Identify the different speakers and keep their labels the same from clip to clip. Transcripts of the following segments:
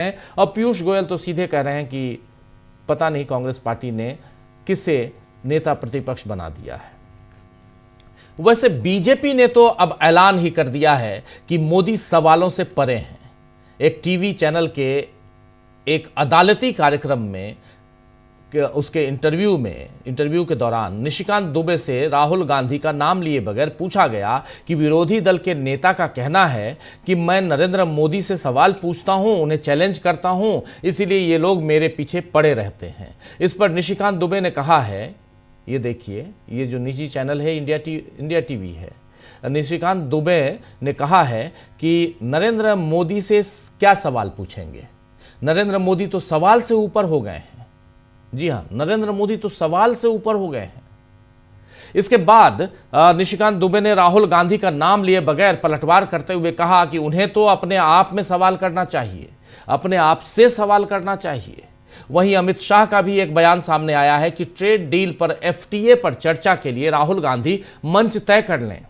Speaker 1: हैं। और पीयूष गोयल तो सीधे कह रहे हैं कि पता नहीं कांग्रेस पार्टी ने किसे नेता प्रतिपक्ष बना दिया है। वैसे बीजेपी ने तो अब ऐलान ही कर दिया है कि मोदी सवालों से परे हैं। एक टीवी चैनल के एक अदालती कार्यक्रम में उसके इंटरव्यू के दौरान निशिकांत दुबे से राहुल गांधी का नाम लिए बगैर पूछा गया कि विरोधी दल के नेता का कहना है कि मैं नरेंद्र मोदी से सवाल पूछता हूं, उन्हें चैलेंज करता हूं, इसीलिए ये लोग मेरे पीछे पड़े रहते हैं। इस पर निशिकांत दुबे ने कहा है, ये देखिए, ये जो निजी चैनल है इंडिया टीवी है, निशिकांत दुबे ने कहा है कि नरेंद्र मोदी से क्या सवाल पूछेंगे, नरेंद्र मोदी तो सवाल से ऊपर हो गए हैं। जी हां, नरेंद्र मोदी तो सवाल से ऊपर हो गए हैं। इसके बाद निशिकांत दुबे ने राहुल गांधी का नाम लिए बगैर पलटवार करते हुए कहा कि उन्हें तो अपने आप में सवाल करना चाहिए, अपने आप से सवाल करना चाहिए। वहीं अमित शाह का भी एक बयान सामने आया है कि ट्रेड डील पर, एफटीए पर चर्चा के लिए राहुल गांधी मंच तय कर लें।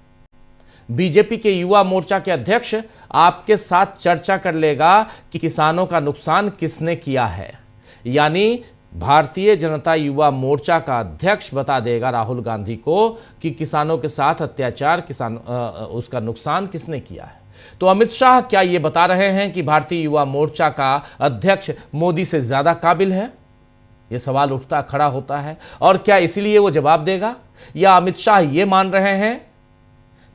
Speaker 1: बीजेपी के युवा मोर्चा के अध्यक्ष आपके साथ चर्चा कर लेगा कि किसानों का नुकसान किसने किया है, यानी भारतीय जनता युवा मोर्चा का अध्यक्ष बता देगा राहुल गांधी को कि किसानों के साथ अत्याचार, उसका नुकसान किसने किया है। तो अमित शाह क्या ये बता रहे हैं कि भारतीय युवा मोर्चा का अध्यक्ष मोदी से ज्यादा काबिल है? ये सवाल उठता खड़ा होता है। और क्या इसलिए वो जवाब देगा, या अमित शाह ये मान रहे हैं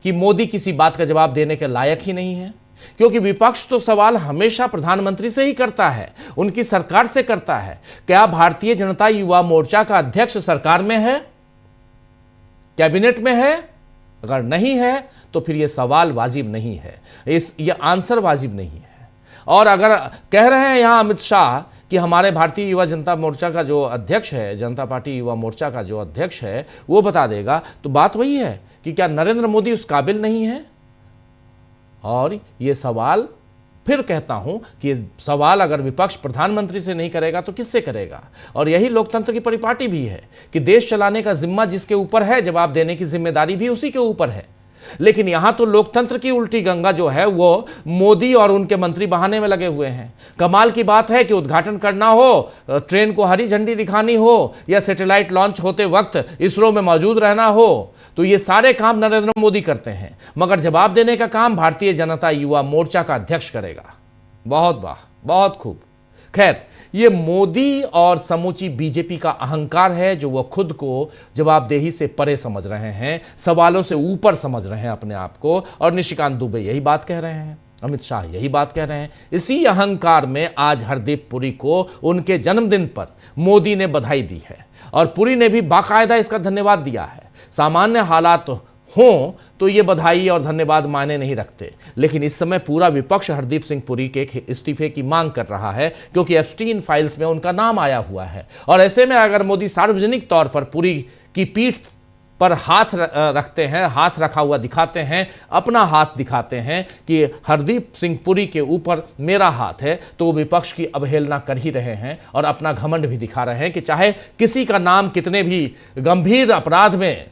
Speaker 1: कि मोदी किसी बात का जवाब देने के लायक ही नहीं है? क्योंकि विपक्ष तो सवाल हमेशा प्रधानमंत्री से ही करता है, उनकी सरकार से करता है। क्या भारतीय जनता युवा मोर्चा का अध्यक्ष सरकार में है, कैबिनेट में है? अगर नहीं है तो फिर यह सवाल वाजिब नहीं है, ये आंसर वाजिब नहीं है। और अगर कह रहे हैं यहां अमित शाह कि हमारे भारतीय युवा जनता मोर्चा का जो अध्यक्ष है, जनता पार्टी युवा मोर्चा का जो अध्यक्ष है वो बता देगा, तो बात वही है कि क्या नरेंद्र मोदी उस काबिल नहीं है? और ये सवाल, फिर कहता हूं कि सवाल अगर विपक्ष प्रधानमंत्री से नहीं करेगा तो किससे करेगा? और यही लोकतंत्र की परिपाटी भी है कि देश चलाने का जिम्मा जिसके ऊपर है, जवाब देने की जिम्मेदारी भी उसी के ऊपर है। लेकिन यहां तो लोकतंत्र की उल्टी गंगा जो है वो मोदी और उनके मंत्री बहाने में लगे हुए हैं। कमाल की बात है कि उद्घाटन करना हो, ट्रेन को हरी झंडी दिखानी हो, या सैटेलाइट लॉन्च होते वक्त इसरो में मौजूद रहना हो, तो ये सारे काम नरेंद्र मोदी करते हैं, मगर जवाब देने का काम भारतीय जनता युवा मोर्चा का अध्यक्ष करेगा। बहुत वाह, बहुत खूब। खैर, ये मोदी और समूची बीजेपी का अहंकार है जो वो खुद को जवाबदेही से परे समझ रहे हैं, सवालों से ऊपर समझ रहे हैं अपने आप को। और निशिकांत दुबे यही बात कह रहे हैं, अमित शाह यही बात कह रहे हैं। इसी अहंकार में आज हरदीप पुरी को उनके जन्मदिन पर मोदी ने बधाई दी है, और पुरी ने भी बाकायदा इसका धन्यवाद दिया है। सामान्य हालात हों तो ये बधाई और धन्यवाद मायने नहीं रखते, लेकिन इस समय पूरा विपक्ष हरदीप सिंह पुरी के इस्तीफे की मांग कर रहा है, क्योंकि एप्स्टीन फाइल्स में उनका नाम आया हुआ है। और ऐसे में अगर मोदी सार्वजनिक तौर पर पुरी की पीठ पर हाथ रखते हैं, हाथ रखा हुआ दिखाते हैं, अपना हाथ दिखाते हैं कि हरदीप सिंह पुरी के ऊपर मेरा हाथ है, तो वो विपक्ष की अवहेलना कर ही रहे हैं और अपना घमंड भी दिखा रहे हैं कि चाहे किसी का नाम कितने भी गंभीर अपराध में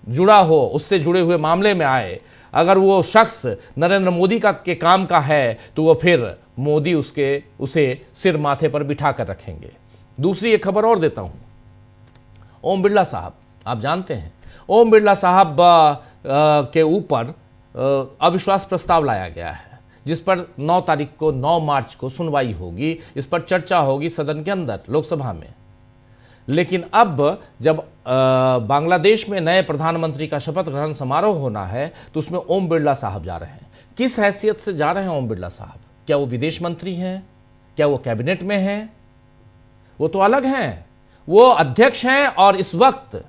Speaker 1: जुड़ा हो, उससे जुड़े हुए मामले में आए, अगर वो शख्स नरेंद्र मोदी के काम का है तो वो फिर मोदी उसे सिर माथे पर बिठा कर रखेंगे। दूसरी एक खबर और देता हूं। ओम बिरला साहब, आप जानते हैं ओम बिरला साहब के ऊपर अविश्वास प्रस्ताव लाया गया है, जिस पर 9 मार्च को सुनवाई होगी, इस पर चर्चा होगी सदन के अंदर, लोकसभा में। लेकिन अब जब बांग्लादेश में नए प्रधानमंत्री का शपथ ग्रहण समारोह होना है तो उसमें ओम बिरला साहब जा रहे हैं। किस हैसियत से जा रहे हैं ओम बिरला साहब? क्या वो विदेश मंत्री हैं? क्या वो कैबिनेट में हैं? वो तो अलग हैं, वो अध्यक्ष हैं और इस वक्त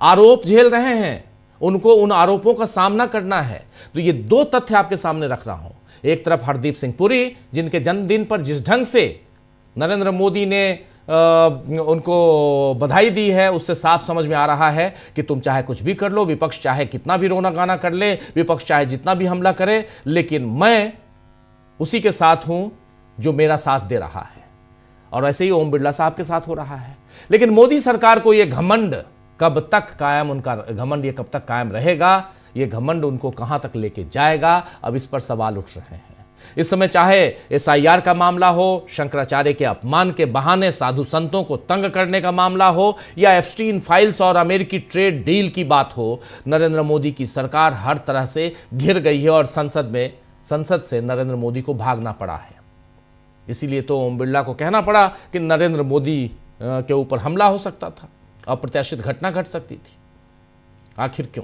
Speaker 1: आरोप झेल रहे हैं, उनको उन आरोपों का सामना करना है। तो ये दो तथ्य आपके सामने रख रहा हूं। एक तरफ हरदीप सिंह पुरी, जिनके जन्मदिन पर जिस ढंग से नरेंद्र मोदी ने उनको बधाई दी है, उससे साफ समझ में आ रहा है कि तुम चाहे कुछ भी कर लो, विपक्ष चाहे कितना भी रोना गाना कर ले, विपक्ष चाहे जितना भी हमला करे, लेकिन मैं उसी के साथ हूं जो मेरा साथ दे रहा है। और ऐसे ही ओम बिरला साहब के साथ हो रहा है। लेकिन मोदी सरकार को यह घमंड कब तक कायम, उनका घमंड ये कब तक कायम रहेगा, ये घमंड उनको कहां तक लेके जाएगा, अब इस पर सवाल उठ रहे हैं। इस समय चाहे एसआईआर का मामला हो, शंकराचार्य के अपमान के बहाने साधु संतों को तंग करने का मामला हो, या एप्स्टीन फाइल्स और अमेरिकी ट्रेड डील की बात हो, नरेंद्र मोदी की सरकार हर तरह से घिर गई है और संसद से नरेंद्र मोदी को भागना पड़ा है। इसीलिए तो ओम बिरला को कहना पड़ा कि नरेंद्र मोदी के ऊपर हमला हो सकता था, अप्रत्याशित घटना घट सकती थी। आखिर क्यों?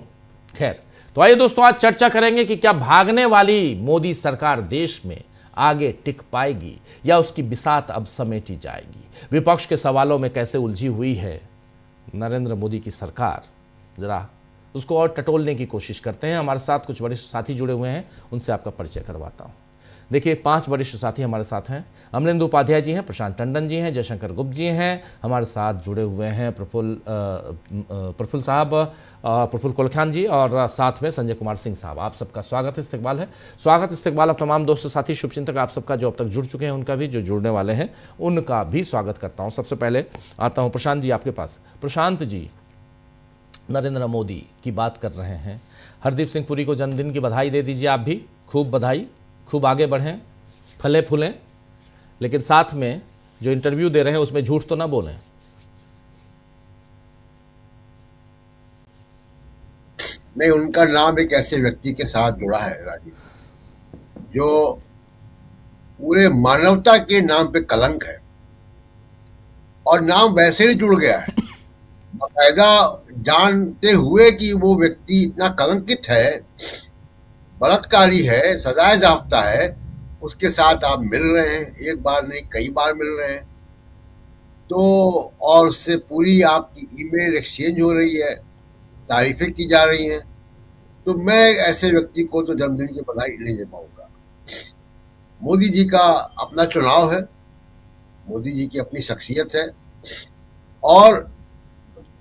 Speaker 1: खैर, तो आइए दोस्तों, आज चर्चा करेंगे कि क्या भागने वाली मोदी सरकार देश में आगे टिक पाएगी या उसकी बिसात अब समेटी जाएगी। विपक्ष के सवालों में कैसे उलझी हुई है नरेंद्र मोदी की सरकार, जरा उसको और टटोलने की कोशिश करते हैं। हमारे साथ कुछ वरिष्ठ साथी जुड़े हुए हैं, उनसे आपका परिचय करवाता हूं। देखिए, 5 वरिष्ठ साथी हमारे साथ हैं। अमलेंदु उपाध्याय जी हैं, प्रशांत टंडन जी हैं, जयशंकर गुप्त जी हैं, हमारे साथ जुड़े हुए हैं प्रफुल्ल साहब, प्रफुल्ल कोलखान जी, और साथ में संजय कुमार सिंह साहब। आप सबका स्वागत इस्तकबाल है। स्वागत इस्तकबाल अब तमाम दोस्तों, साथी, शुभचिंतक आप सबका जो अब तक जुड़ चुके हैं उनका भी, जो जुड़ने वाले हैं उनका भी स्वागत करता हूँ। सबसे पहले आता हूँ प्रशांत जी आपके पास। प्रशांत जी, नरेंद्र मोदी की बात कर रहे हैं, हरदीप सिंह पुरी को जन्मदिन की बधाई दे दीजिए। आप भी खूब बधाई, खूब आगे बढ़ें, फले फूलें, लेकिन साथ में जो इंटरव्यू दे रहे हैं उसमें झूठ तो ना बोलें।
Speaker 2: नहीं, उनका नाम एक ऐसे व्यक्ति के साथ जुड़ा है राजीव, जो पूरे मानवता के नाम पे कलंक है, और नाम वैसे ही जुड़ गया है बाकायदा, जानते हुए कि वो व्यक्ति इतना कलंकित है, बलात्कारी है, सजाए जाफ्ता है, उसके साथ आप मिल रहे हैं, एक बार नहीं कई बार मिल रहे हैं, तो और उससे पूरी आपकी ईमेल एक्सचेंज हो रही है, तारीफें की जा रही हैं, तो मैं ऐसे व्यक्ति को तो जन्मदिन की बधाई नहीं दे पाऊंगा। मोदी जी का अपना चुनाव है, मोदी जी की अपनी शख्सियत है, और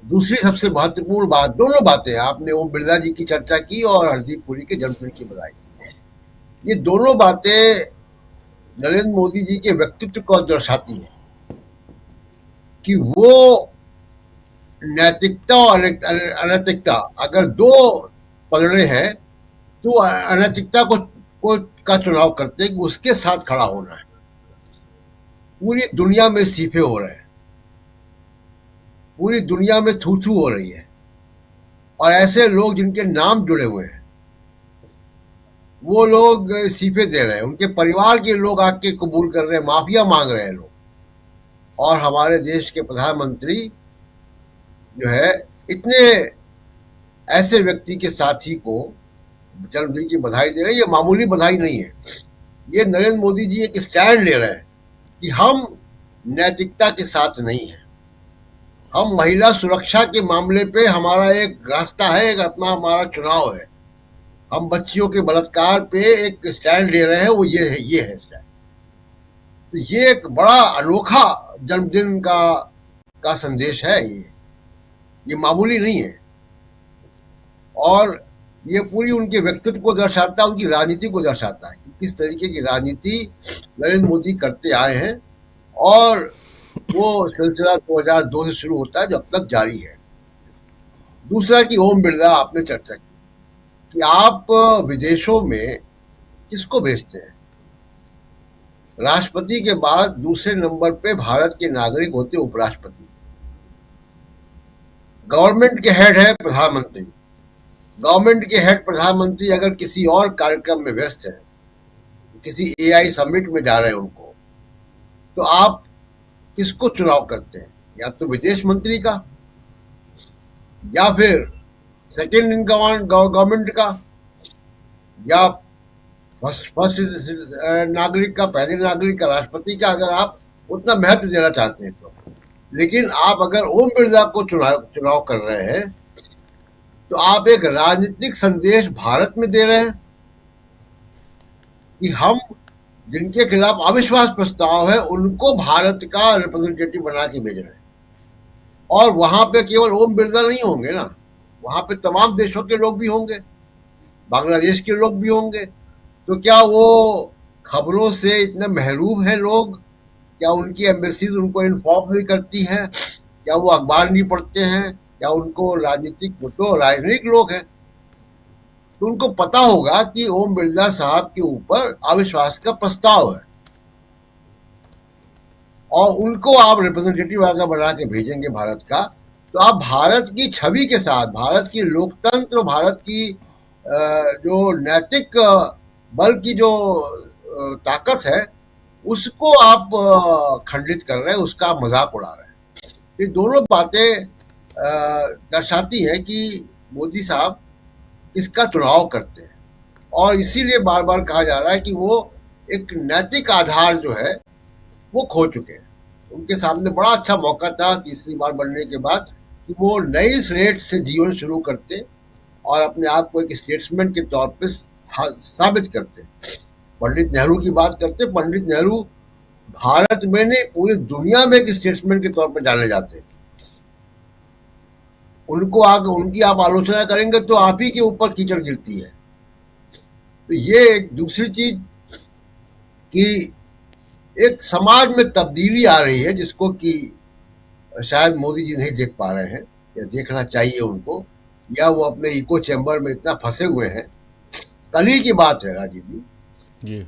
Speaker 2: दूसरी सबसे महत्वपूर्ण बात, दोनों बातें आपने ओम बिरला जी की चर्चा की और हरदीप पुरी के जन्मदिन की बधाई, ये दोनों बातें नरेंद्र मोदी जी के व्यक्तित्व को दर्शाती हैं कि वो नैतिकता और अनैतिकता, अगर दो पलड़े हैं तो अनैतिकता को का चुनाव करते हैं कि उसके साथ खड़ा होना है। पूरी दुनिया में इस्तीफे हो रहे हैं, पूरी दुनिया में थू थू हो रही है, और ऐसे लोग जिनके नाम जुड़े हुए हैं वो लोग इस्तीफे दे रहे हैं, उनके परिवार के लोग आके कबूल कर रहे हैं, माफिया मांग रहे हैं लोग, और हमारे देश के प्रधानमंत्री जो है इतने ऐसे व्यक्ति के साथी को जन्मदिन की बधाई दे रहे हैं। ये मामूली बधाई नहीं है, ये नरेंद्र मोदी जी एक स्टैंड ले रहे हैं कि हम नैतिकता के साथ नहीं हैं, हम महिला सुरक्षा के मामले पे हमारा एक रास्ता है, एक अपना हमारा चुनाव है, हम बच्चियों के बलात्कार पे एक स्टैंड ले रहे हैं, वो ये है स्टैंड। तो ये एक बड़ा अनोखा जन्मदिन का संदेश है, ये मामूली नहीं है, और ये पूरी उनके व्यक्तित्व को दर्शाता है, उनकी राजनीति को दर्शाता है कि किस तरीके की राजनीति नरेंद्र मोदी करते आए हैं, और वो सिलसिला 2002 से शुरू होता है जो अब तक जारी है। दूसरा कि ओम बिरला, आपने चर्चा की कि आप विदेशों में किसको भेजते हैं। राष्ट्रपति के बाद दूसरे नंबर पे भारत के नागरिक होते उपराष्ट्रपति, गवर्नमेंट के हेड है प्रधानमंत्री। गवर्नमेंट के हेड प्रधानमंत्री अगर किसी और कार्यक्रम में व्यस्त है, किसी एआई समिट में जा रहे हैं उनको, तो आप किसको चुनाव करते हैं? या तो विदेश मंत्री का, या फिर सेकेंड इन कमांड गवर्नमेंट का, या फर्स्ट नागरिक का, पहले नागरिक का, राष्ट्रपति का, अगर आप उतना महत्व देना चाहते हैं तो। लेकिन आप अगर ओम बिरला को चुनाव कर रहे हैं तो आप एक राजनीतिक संदेश भारत में दे रहे हैं कि हम जिनके खिलाफ अविश्वास प्रस्ताव है उनको भारत का रिप्रेजेंटेटिव बना के भेज रहे हैं, और वहां पे केवल ओम बिरला नहीं होंगे ना, वहां पे तमाम देशों के लोग भी होंगे, बांग्लादेश के लोग भी होंगे। तो क्या वो खबरों से इतने महरूम हैं लोग? क्या उनकी एम्बेसीज उनको इन्फॉर्म नहीं करती हैं? क्या वो अखबार नहीं पढ़ते हैं? क्या उनको राजनीतिक, वो तो राजनीतिक लोग हैं, तो उनको पता होगा कि ओम बिरला साहब के ऊपर अविश्वास का प्रस्ताव है और उनको आप रिप्रेजेंटेटिव अगर बना के भेजेंगे भारत का, तो आप भारत की छवि के साथ, भारत की लोकतंत्र, भारत की जो नैतिक बल की जो ताकत है, उसको आप खंडित कर रहे हैं, उसका आप मजाक उड़ा रहे हैं। ये दोनों बातें दर्शाती हैं कि मोदी साहब इसका चुनाव करते हैं और इसीलिए बार बार कहा जा रहा है कि वो एक नैतिक आधार जो है वो खो चुके हैं। उनके सामने बड़ा अच्छा मौका था तीसरी बार बनने के बाद कि वो नई स्लेट से जीवन शुरू करते और अपने आप को एक स्टेट्समैन के तौर पे साबित करते। पंडित नेहरू की बात करते, पंडित नेहरू भारत में नहीं पूरी दुनिया में एक स्टेट्समैन के तौर पर जाने जाते। उनको आगे उनकी आप आलोचना करेंगे तो आप ही के ऊपर कीचड़ गिरती है। तो ये एक दूसरी चीज कि एक समाज में तब्दीली आ रही है जिसको कि शायद मोदी जी नहीं देख पा रहे हैं या देखना चाहिए उनको, या वो अपने इको चैम्बर में इतना फंसे हुए हैं। कल ही की बात है राजीव जी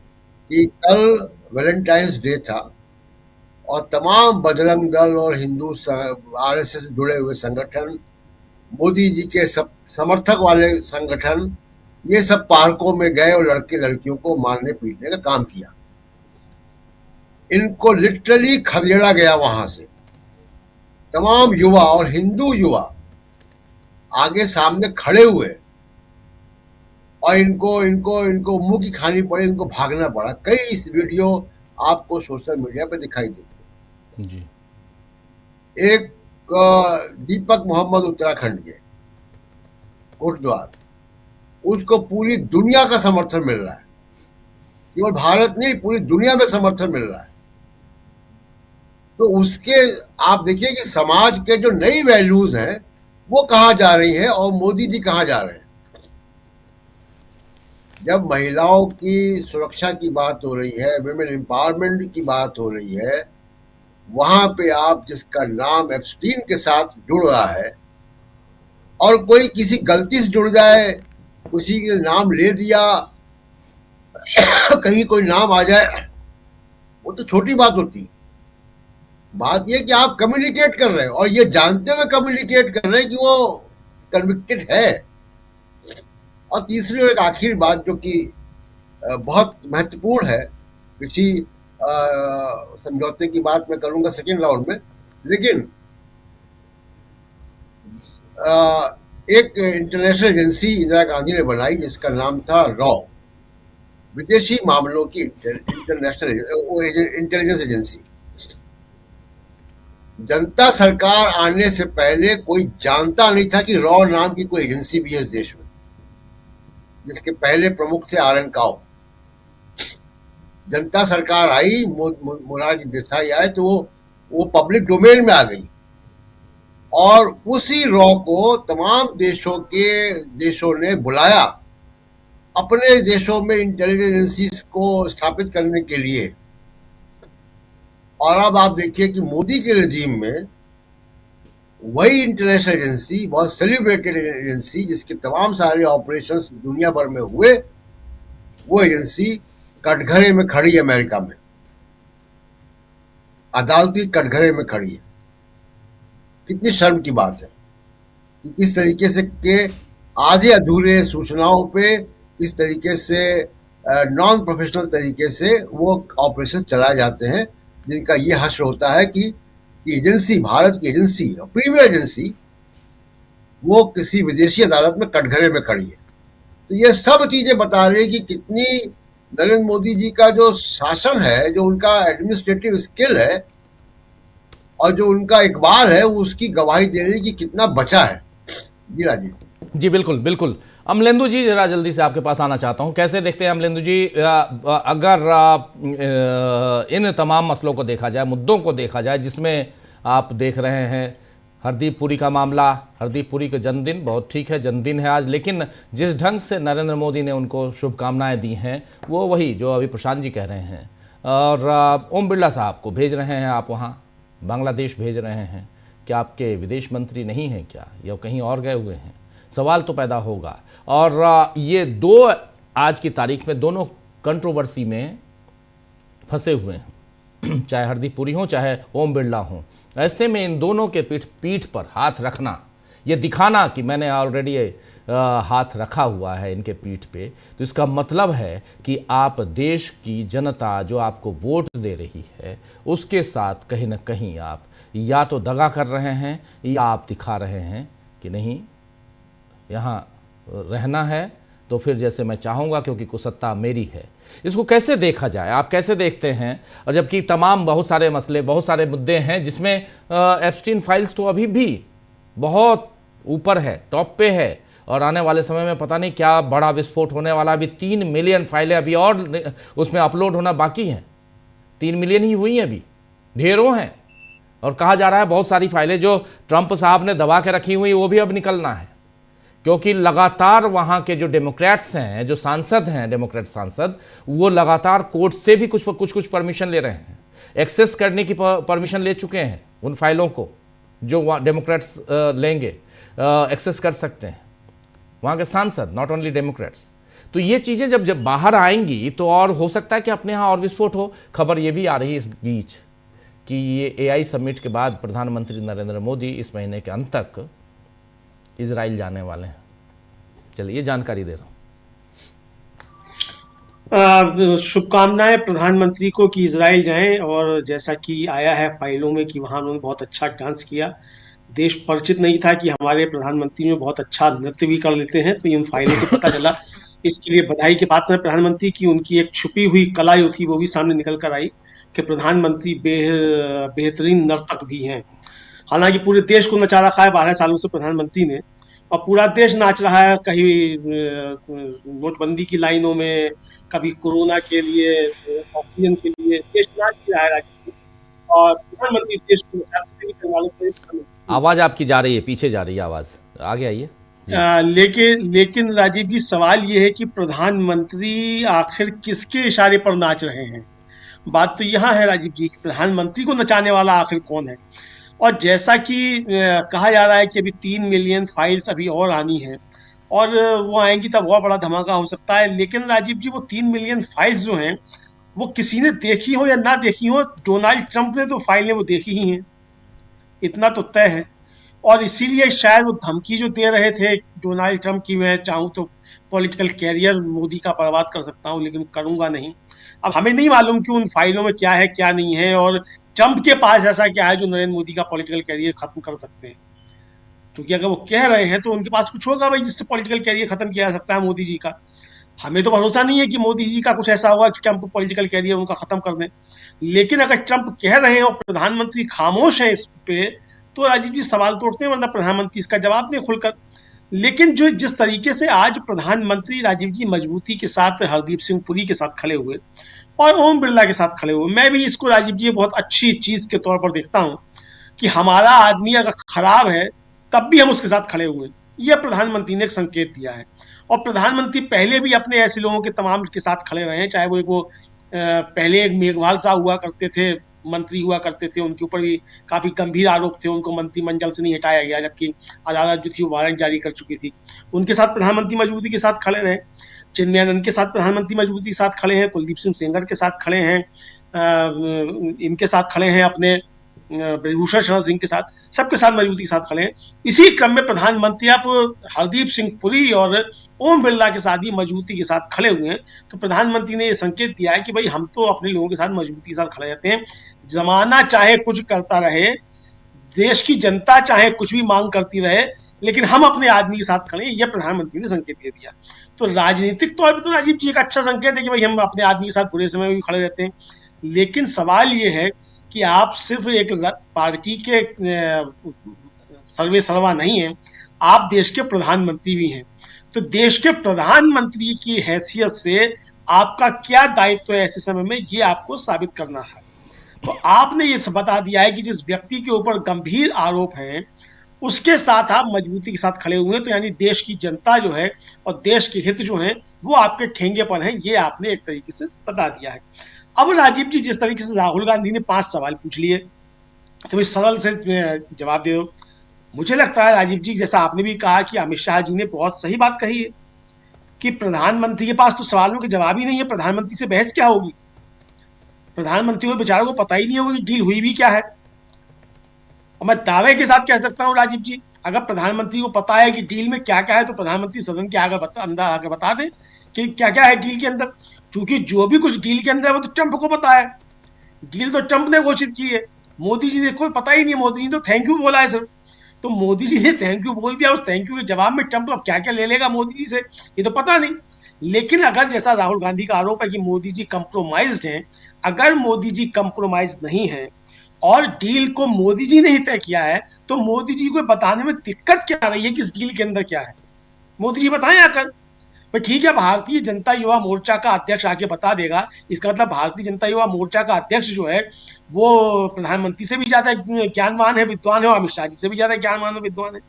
Speaker 2: कि कल वैलेंटाइंस डे था और तमाम बजरंग दल और हिंदू आरएसएस से जुड़े हुए संगठन, मोदी जी के सब समर्थक वाले संगठन, ये सब पार्कों में गए और लड़के लड़कियों को मारने पीटने का काम किया। इनको लिटरली खदेड़ा गया वहां से। तमाम युवा और हिंदू युवा आगे सामने खड़े हुए और इनको इनको इनको मुंह की खानी पड़ी, इनको भागना पड़ा। कई वीडियो आपको सोशल मीडिया पे दिखाई देंगे जी। एक दीपक मोहम्मद उत्तराखंड के कोटद्वार, उसको पूरी दुनिया का समर्थन मिल रहा है, केवल भारत नहीं पूरी दुनिया में समर्थन मिल रहा है। तो उसके आप देखिए कि समाज के जो नई वैल्यूज हैं वो कहाँ जा रही हैं और मोदी जी कहाँ जा रहे हैं। जब महिलाओं की सुरक्षा की बात हो रही है, विमेन एम्पावरमेंट की बात हो रही है, वहां पे आप जिसका नाम एप्स्टीन के साथ जुड़ रहा है और कोई किसी गलती से जुड़ जाए, किसी के नाम ले दिया, कहीं कोई नाम आ जाए, वो तो छोटी बात होती। बात यह कि आप कम्युनिकेट कर रहे हैं और ये जानते हुए कम्युनिकेट कर रहे हैं कि वो कन्विक्टेड है। और तीसरी और एक आखिरी बात जो कि बहुत महत्वपूर्ण है, किसी समझौते की बात मैं करूंगा सेकेंड राउंड में, लेकिन एक इंटरनेशनल एजेंसी इंदिरा गांधी ने बनाई जिसका नाम था रॉ, विदेशी मामलों की इंटरनेशनल इंटेलिजेंस एजेंसी। जनता सरकार आने से पहले कोई जानता नहीं था कि रॉ नाम की कोई एजेंसी भी है इस देश में, जिसके पहले प्रमुख थे आर एन काओ। जनता सरकार आई, मोरारजी देसाई आए तो वो पब्लिक डोमेन में आ गई और उसी रॉ को तमाम देशों ने बुलाया अपने देशों में इंटेलिजेंस एजेंसीज को स्थापित करने के लिए। और अब आप देखिए कि मोदी के रेजिम में वही इंटरनेशनल एजेंसी, बहुत सेलिब्रेटेड एजेंसी जिसके तमाम सारे ऑपरेशंस दुनिया भर में हुए, वो एजेंसी कटघरे में खड़ी है, अमेरिका में अदालती कटघरे में खड़ी है। कितनी शर्म की बात है कि किस तरीके से के आधे अधूरे सूचनाओं पे किस तरीके से नॉन प्रोफेशनल तरीके से वो ऑपरेशन चलाए जाते हैं, जिनका ये हश्र होता है कि एजेंसी, भारत की एजेंसी और प्रीमियर एजेंसी, वो किसी विदेशी अदालत में कटघरे में खड़ी है। तो ये सब चीजें बता रही है कि कितनी नरेंद्र मोदी जी का जो शासन है, जो उनका एडमिनिस्ट्रेटिव स्किल है और जो उनका इकबाल है, उसकी गवाही दे रही है कि कितना बचा है। जी राजीव
Speaker 1: जी, बिल्कुल बिल्कुल। अमलेंदु जी, जरा जल्दी से आपके पास आना चाहता हूं, कैसे देखते हैं अमलेंदु जी, अगर इन तमाम मसलों को देखा जाए, मुद्दों को देखा जाए, जिसमें आप देख रहे हैं हरदीप पुरी का मामला, हरदीप पुरी का जन्मदिन, बहुत ठीक है जन्मदिन है आज, लेकिन जिस ढंग से नरेंद्र मोदी ने उनको शुभकामनाएं दी हैं वो वही जो अभी प्रशांत जी कह रहे हैं। और ओम बिरला साहब को भेज रहे हैं आप वहाँ, बांग्लादेश भेज रहे हैं, क्या आपके विदेश मंत्री नहीं हैं क्या, या कहीं और गए हुए हैं? सवाल तो पैदा होगा। और ये दो आज की तारीख में दोनों कंट्रोवर्सी में फंसे हुए हैं, चाहे हरदीप पुरी हो चाहे ओम बिरला हो। ऐसे में इन दोनों के पीठ पर हाथ रखना, ये दिखाना कि मैंने ऑलरेडी हाथ रखा हुआ है इनके पीठ पे, तो इसका मतलब है कि आप देश की जनता जो आपको वोट दे रही है उसके साथ कहीं ना कहीं आप या तो दगा कर रहे हैं या आप दिखा रहे हैं कि नहीं यहाँ रहना है तो फिर जैसे मैं चाहूँगा, क्योंकि कुसत्ता मेरी है। इसको कैसे देखा जाए, आप कैसे देखते हैं? और जबकि तमाम बहुत सारे मसले, बहुत सारे मुद्दे हैं जिसमें एप्स्टीन फाइल्स तो अभी भी बहुत ऊपर है, टॉप पे है, और आने वाले समय में पता नहीं क्या बड़ा विस्फोट होने वाला। अभी 3 मिलियन फाइलें अभी और उसमें अपलोड होना बाकी हैं। 3 मिलियन ही हुई हैं, अभी ढेरों हैं। और कहा जा रहा है बहुत सारी फाइलें जो ट्रंप साहब ने दबा के रखी हुई वो भी अब निकलना है, क्योंकि लगातार वहाँ के जो डेमोक्रेट्स हैं, जो सांसद हैं, डेमोक्रेट सांसद, वो लगातार कोर्ट से भी कुछ परमिशन ले रहे हैं, एक्सेस करने की परमिशन ले चुके हैं उन फाइलों को जो डेमोक्रेट्स लेंगे, एक्सेस कर सकते हैं वहाँ के सांसद, नॉट ओनली डेमोक्रेट्स। तो ये चीज़ें जब बाहर आएंगी तो और हो सकता है कि अपने यहाँ और विस्फोट हो। खबर ये भी आ रही है इस बीच कि ये AI समिट के बाद प्रधानमंत्री नरेंद्र मोदी इस महीने के अंत तक इजराइल जाने वाले हैं। चलिए, ये जानकारी दे रहा हूँ।
Speaker 3: शुभकामनाएं प्रधानमंत्री को कि इजराइल जाएं, और जैसा कि आया है फाइलों में कि वहां उन्होंने बहुत अच्छा डांस किया। देश परिचित नहीं था कि हमारे प्रधानमंत्री में बहुत अच्छा नृत्य भी कर लेते हैं, तो इन फाइलों से पता चला। इसके लिए बधाई के पात्र हैं प्रधानमंत्री की। उनकी एक छुपी हुई कला जो थी वो भी सामने निकल कर आई कि प्रधानमंत्री बेहतरीन नर्तक भी हैं। हालांकि पूरे देश को नचा रखा है 12 सालों से प्रधानमंत्री ने, और पूरा देश नाच रहा है, कहीं नोटबंदी की लाइनों में, कभी कोरोना के लिए, ऑक्सीजन के लिए, देश नाच रहा है राजनीति। और प्रधानमंत्री देश को नचाते हैं।
Speaker 1: आवाज आपकी जा रही है, पीछे जा रही है आवाज, आगे आइए।
Speaker 3: लेकिन राजीव जी, सवाल ये है कि प्रधानमंत्री आखिर किसके इशारे पर नाच रहे हैं? बात तो यहाँ है राजीव जी, प्रधानमंत्री को नचाने वाला आखिर कौन है? और जैसा कि कहा जा रहा है कि अभी 3 मिलियन फाइल्स अभी और आनी है, और वो आएंगी तब और बड़ा धमाका हो सकता है। लेकिन राजीव जी, वो 3 मिलियन फाइल्स जो हैं वो किसी ने देखी हो या ना देखी हो, डोनाल्ड ट्रंप ने तो फाइलें वो देखी ही हैं, इतना तो तय है। और इसीलिए शायद वो धमकी जो दे रहे थे डोनाल्ड ट्रंप की, मैं चाहूँ तो पॉलिटिकल कैरियर मोदी का बर्बाद कर सकता हूँ लेकिन करूँगा नहीं। अब हमें नहीं मालूम कि उन फाइलों में क्या है क्या नहीं है, और ट्रंप के पास ऐसा क्या है जो नरेंद्र मोदी का पॉलिटिकल कैरियर खत्म कर सकते हैं। क्योंकि अगर वो कह रहे हैं तो उनके पास कुछ होगा भाई जिससे पॉलिटिकल कैरियर खत्म किया जा सकता है मोदी जी का। हमें तो भरोसा नहीं है कि मोदी जी का कुछ ऐसा होगा कि ट्रंप पॉलिटिकल कैरियर उनका खत्म कर दें। लेकिन अगर ट्रंप कह रहे हैं और प्रधानमंत्री खामोश है इस पे, तो राजीव जी सवाल तो उठते हैं, वरना प्रधानमंत्री इसका जवाब दें खुलकर। लेकिन जो जिस तरीके से आज प्रधानमंत्री राजीव जी मजबूती के साथ हरदीप सिंह पुरी के साथ खड़े हुए और ओम बिरला के साथ खड़े हुए, मैं भी इसको राजीव जी बहुत अच्छी चीज के तौर पर देखता हूं कि हमारा आदमी अगर खराब है तब भी हम उसके साथ खड़े हुए। यह प्रधानमंत्री ने एक संकेत दिया है। और प्रधानमंत्री पहले भी अपने ऐसे लोगों के तमाम के साथ खड़े रहे हैं, चाहे वो पहले एक मेघवाल साहब हुआ करते थे, मंत्री हुआ करते थे, उनके ऊपर भी काफी गंभीर आरोप थे, उनको मंत्रिमंडल से नहीं हटाया गया, जबकि अदालत जो थी वो वारंट जारी कर चुकी थी। उनके साथ प्रधानमंत्री मजबूती के साथ खड़े रहे। चिन्मयानंद के साथ प्रधानमंत्री मजबूती के साथ खड़े हैं, कुलदीप सिंह सेंगर के साथ खड़े हैं, इनके साथ खड़े हैं, अपने ब्रजभूषण शरण सिंह के साथ, सबके साथ मजबूती के साथ खड़े हैं। इसी क्रम में प्रधानमंत्री आप हरदीप सिंह पुरी और ओम बिरला के साथ भी मजबूती के साथ खड़े हुए हैं। तो प्रधानमंत्री ने यह संकेत दिया है कि भाई हम तो अपने लोगों के साथ मजबूती के साथ खड़े रहते हैं, जमाना चाहे कुछ करता रहे, देश की जनता चाहे कुछ भी मांग करती रहे, लेकिन हम अपने आदमी के साथ खड़े हैं, यह प्रधानमंत्री ने संकेत दे दिया। तो राजनीतिक तौर पर तो राजीव जी एक अच्छा संकेत है कि भाई हम अपने आदमी के साथ बुरे समय में भी खड़े रहते हैं। लेकिन सवाल ये है कि आप सिर्फ एक पार्टी के सर्वे सर्वा नहीं हैं, आप देश के प्रधानमंत्री भी हैं। तो देश के प्रधानमंत्री की हैसियत से आपका क्या दायित्व है ऐसे समय में, ये आपको साबित करना है। तो आपने ये बता दिया है कि जिस व्यक्ति के ऊपर गंभीर आरोप हैं उसके साथ आप मजबूती के साथ खड़े हुए हैं। तो यानी देश की जनता जो है और देश के हित जो हैं वो आपके ठेंगे पर हैं, ये आपने एक तरीके से बता दिया है। अब राजीव जी, जिस तरीके से राहुल गांधी ने 5 सवाल पूछ लिए, तो सरल से जवाब दे दो। मुझे लगता है राजीव जी, जैसा आपने भी कहा कि अमित शाह जी ने बहुत सही बात कही है कि प्रधानमंत्री के पास तो सवालों के जवाब ही नहीं है, प्रधानमंत्री से बहस क्या होगी। प्रधानमंत्री को बेचारों को पता ही नहीं होगा कि डील हुई भी क्या है। और मैं दावे के साथ कह सकता हूं राजीव जी, अगर प्रधानमंत्री को पता है कि डील में क्या क्या है, तो प्रधानमंत्री सदन के अंदर आगे बता दें कि क्या क्या है डील के अंदर, क्योंकि जो भी कुछ डील के अंदर है वो तो ट्रंप को पता है। डील तो ट्रंप ने घोषित की है, मोदी जी ने कोई पता ही नहीं, मोदी जी तो थैंक यू बोला है सर। तो मोदी जी ने थैंक यू बोल दिया, उस थैंक यू के जवाब में ट्रंप अब क्या क्या ले लेगा मोदी जी से, ये तो पता नहीं। लेकिन अगर जैसा राहुल गांधी का आरोप है कि मोदी जी कंप्रोमाइज्ड हैं, अगर मोदी जी कंप्रोमाइज नहीं है और डील को मोदी जी ने ही तय किया है, तो मोदी जी को बताने में दिक्कत क्या रही है कि इस डील के अंदर क्या है, मोदी जी बताएं आकर। पर ठीक है, भारतीय जनता युवा मोर्चा का अध्यक्ष आके बता देगा, इसका मतलब भारतीय जनता युवा मोर्चा का अध्यक्ष जो है वो प्रधानमंत्री से भी ज्यादा ज्ञानवान है, विद्वान है, और अमित शाह जी से भी ज्यादा ज्ञानवान है, विद्वान है।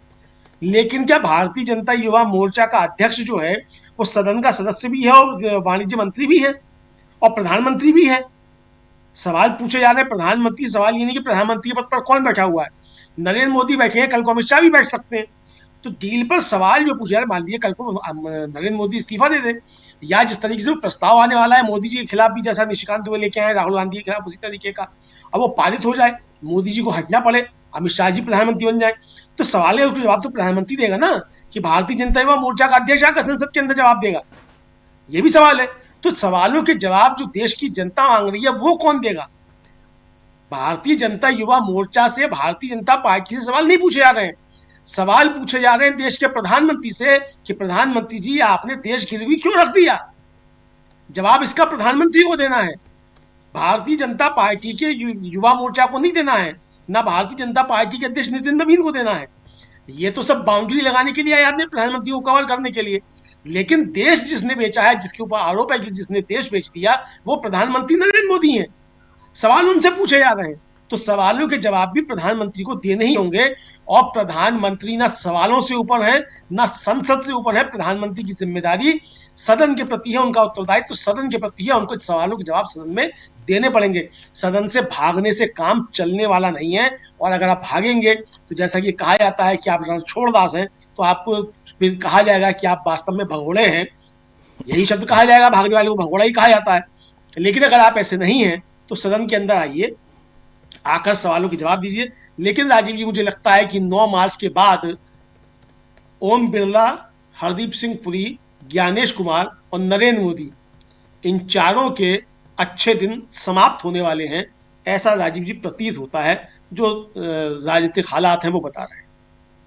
Speaker 3: लेकिन क्या भारतीय जनता युवा मोर्चा का अध्यक्ष जो है वो सदन का सदस्य भी है और वाणिज्य मंत्री भी है और प्रधानमंत्री भी है। सवाल पूछे जा रहे हैं प्रधानमंत्री, सवाल ये नहीं कि प्रधानमंत्री के पद पर कौन बैठा हुआ है। नरेंद्र मोदी बैठे हैं, कल को अमित शाह भी बैठ सकते हैं। तो डील पर सवाल जो पूछे जा रहे, मान लीजिए कल को नरेंद्र मोदी इस्तीफा दे दे, या जिस तरीके से प्रस्ताव आने वाला है मोदी जी के खिलाफ भी, जैसा निशिकांत दुबे लेके आए राहुल गांधी के खिलाफ, उसी तरीके का अब वो पारित हो जाए, मोदी जी को हटना पड़े, अमित शाह जी प्रधानमंत्री बन जाए, तो सवाल है उसका जवाब तो प्रधानमंत्री देगा ना, कि भारतीय जनता युवा मोर्चा का अध्यक्ष आकर संसद के अंदर जवाब देगा, ये भी सवाल है। तो सवालों के जवाब जो देश की जनता मांग रही है वो कौन देगा। भारतीय जनता युवा मोर्चा से, भारतीय जनता पार्टी से सवाल नहीं पूछे जा रहे हैं, सवाल पूछे जा रहे हैं देश के प्रधानमंत्री से कि प्रधानमंत्री जी आपने देश गिरवी क्यों रख दिया। जवाब इसका प्रधानमंत्री को देना है, भारतीय जनता पार्टी के युवा मोर्चा को नहीं देना है, ना भारतीय जनता पार्टी के अध्यक्ष नितिन नवीन को देना है। ये तो सब बाउंड्री लगाने के लिए आए आदमी, प्रधानमंत्री को कवर करने के लिए। लेकिन देश जिसने बेचा है, जिसके ऊपर आरोप है कि जिसने देश बेच दिया, वो प्रधानमंत्री नरेंद्र मोदी हैं। सवाल उनसे पूछे जा रहे हैं, तो सवालों के जवाब भी प्रधानमंत्री को देने ही होंगे। और प्रधानमंत्री ना सवालों से ऊपर है, ना संसद से ऊपर है। प्रधानमंत्री की जिम्मेदारी सदन के प्रति है, उनका उत्तरदायित्व सदन के प्रति है, उनको सवालों के जवाब सदन में देने पड़ेंगे। सदन से भागने से काम चलने वाला नहीं है। और अगर आप भागेंगे तो जैसा कि कहा जाता है कि आप रणछोड़दास हैं, तो आपको फिर कहा जाएगा कि आप वास्तव में भगोड़े हैं, यही शब्द कहा जाएगा, भागने वाले को भगोड़ा ही कहा जाता है। लेकिन अगर आप ऐसे नहीं हैं तो सदन के अंदर आइए, आकर सवालों के जवाब दीजिए। लेकिन राजीव जी, मुझे लगता है कि 9 मार्च के बाद ओम बिरला, हरदीप सिंह पुरी, ज्ञानेश कुमार और नरेंद्र मोदी, इन चारों के अच्छे दिन समाप्त होने वाले हैं, ऐसा राजीव जी प्रतीत होता है। जो राजनीतिक हालात हैं वो बता रहे हैं।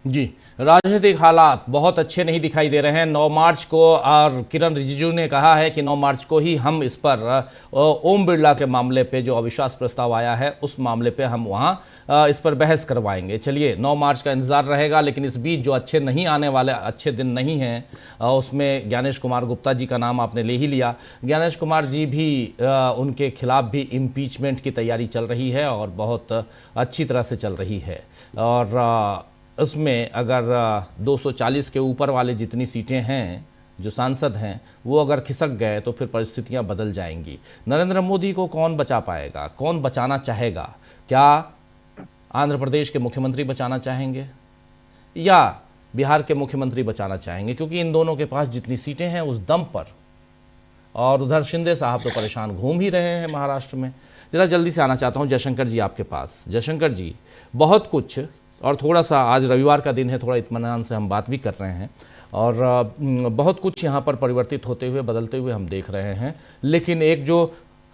Speaker 1: जी, राजनीतिक हालात बहुत अच्छे नहीं दिखाई दे रहे हैं 9 मार्च को। और किरण रिजिजू ने कहा है कि 9 मार्च को ही हम इस पर ओम बिरला के मामले पे जो अविश्वास प्रस्ताव आया है उस मामले पे हम वहाँ इस पर बहस करवाएंगे। चलिए 9 मार्च का इंतज़ार रहेगा। लेकिन इस बीच जो अच्छे नहीं आने वाले, अच्छे दिन नहीं हैं, उसमें ज्ञानेश कुमार गुप्ता जी का नाम आपने ले ही लिया। ज्ञानेश कुमार जी भी, उनके खिलाफ भी इम्पीचमेंट की तैयारी चल रही है और बहुत अच्छी तरह से चल रही है। और उसमें अगर 240 के ऊपर वाले जितनी सीटें हैं, जो सांसद हैं, वो अगर खिसक गए तो फिर परिस्थितियां बदल जाएंगी। नरेंद्र मोदी को कौन बचा पाएगा, कौन बचाना चाहेगा? क्या आंध्र प्रदेश के मुख्यमंत्री बचाना चाहेंगे या बिहार के मुख्यमंत्री बचाना चाहेंगे? क्योंकि इन दोनों के पास जितनी सीटें हैं उस दम पर, और उधर शिंदे साहब तो परेशान घूम ही रहे हैं महाराष्ट्र में। ज़रा जल्दी से आना चाहता हूँ जयशंकर जी आपके पास। जयशंकर जी, बहुत कुछ, और थोड़ा सा आज रविवार का दिन है, थोड़ा इत्मीनान से हम बात भी कर रहे हैं, और बहुत कुछ यहाँ पर परिवर्तित होते हुए, बदलते हुए हम देख रहे हैं। लेकिन एक जो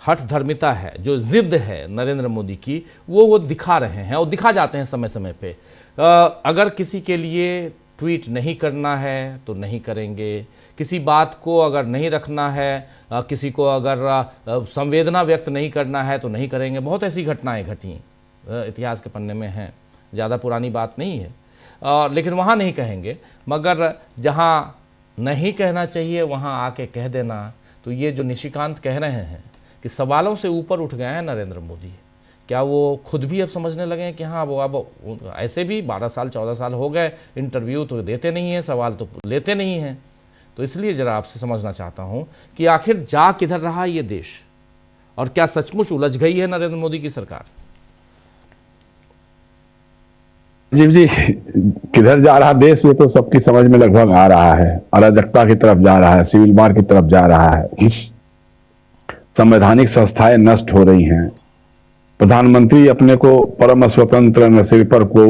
Speaker 1: हठ धर्मिता है, जो ज़िद्द है नरेंद्र मोदी की, वो दिखा रहे हैं और दिखा जाते हैं समय समय पे। अगर किसी के लिए ट्वीट नहीं करना है तो नहीं करेंगे, किसी बात को अगर नहीं रखना है, किसी को अगर संवेदना व्यक्त नहीं करना है तो नहीं करेंगे। बहुत ऐसी घटनाएँ घटी, इतिहास के पन्ने में हैं, ज़्यादा पुरानी बात नहीं है। लेकिन वहाँ नहीं कहेंगे, मगर जहाँ नहीं कहना चाहिए वहाँ आके कह देना। तो ये जो निशिकांत कह रहे हैं कि सवालों से ऊपर उठ गए हैं नरेंद्र मोदी, क्या वो खुद भी अब समझने लगे हैं कि हाँ, वो अब ऐसे भी 12 साल 14 साल हो गए, इंटरव्यू तो देते नहीं हैं, सवाल तो लेते नहीं हैं। तो इसलिए ज़रा आपसे समझना चाहता हूँ कि आखिर जा किधर रहा ये देश, और क्या सचमुच उलझ गई है नरेंद्र मोदी की सरकार?
Speaker 4: राजीव जी, किधर जा रहा देश ये तो सबकी समझ में लगभग आ रहा है। अराजकता की तरफ जा रहा है, सिविल वार की तरफ जा रहा है, संवैधानिक संस्थाएं नष्ट हो रही हैं। प्रधानमंत्री अपने को परम स्वतंत्र नसीपर को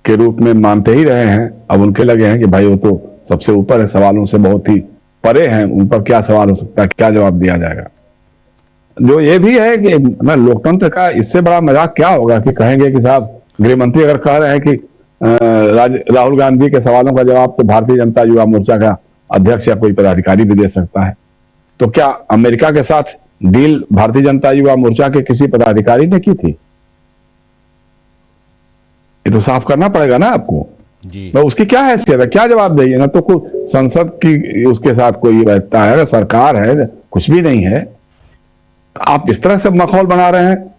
Speaker 4: के रूप में मानते ही रहे हैं। अब उनके लगे हैं कि भाई वो तो सबसे ऊपर है, सवालों से बहुत ही परे हैं, उन पर क्या सवाल हो सकता है, क्या जवाब दिया जाएगा। जो ये भी है कि लोकतंत्र का इससे बड़ा मजाक क्या होगा कि कहेंगे कि साहब गृह मंत्री अगर कह रहे हैं कि राहुल गांधी के सवालों का जवाब तो भारतीय जनता युवा मोर्चा का अध्यक्ष या कोई पदाधिकारी भी दे सकता है, तो क्या अमेरिका के साथ डील भारतीय जनता युवा मोर्चा के किसी पदाधिकारी ने की थी? ये तो साफ करना पड़ेगा ना आपको
Speaker 1: जी।
Speaker 4: तो उसकी क्या हैसियत है, क्या जवाब देगी ना। तो कुछ संसद की उसके साथ कोई रहता है, सरकार है, कुछ भी नहीं है। आप इस तरह से माहौल बना रहे हैं।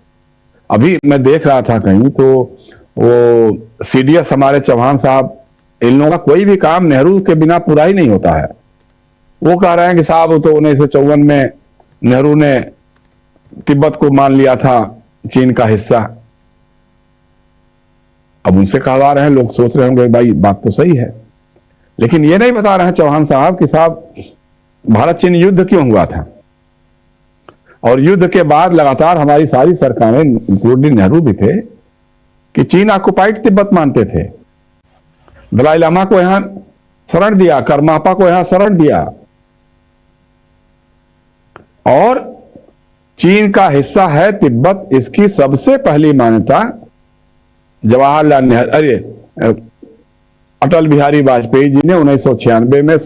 Speaker 4: अभी मैं देख रहा था कहीं तो वो सीडीएस हमारे चौहान साहब, इन लोगों का कोई भी काम नेहरू के बिना पूरा ही नहीं होता है। वो कह रहे हैं कि साहब तो 1954 में नेहरू ने तिब्बत को मान लिया था चीन का हिस्सा। अब उनसे कहवा रहे हैं, लोग सोच रहे होंगे भाई बात तो सही है, लेकिन ये नहीं बता रहे हैं चौहान साहब कि साहब भारत चीन युद्ध क्यों हुआ था, और युद्ध के बाद लगातार हमारी सारी सरकारें इंक्लूडिंग नेहरू भी थे कि चीन ऑक्युपाइड तिब्बत मानते थे। दलाई लामा को यहां शरण दिया, करमापा को यहां शरण दिया, और चीन का हिस्सा है तिब्बत। इसकी सबसे पहली मान्यता जवाहरलाल नेहरू, अरे अटल बिहारी वाजपेयी जी ने 1996 में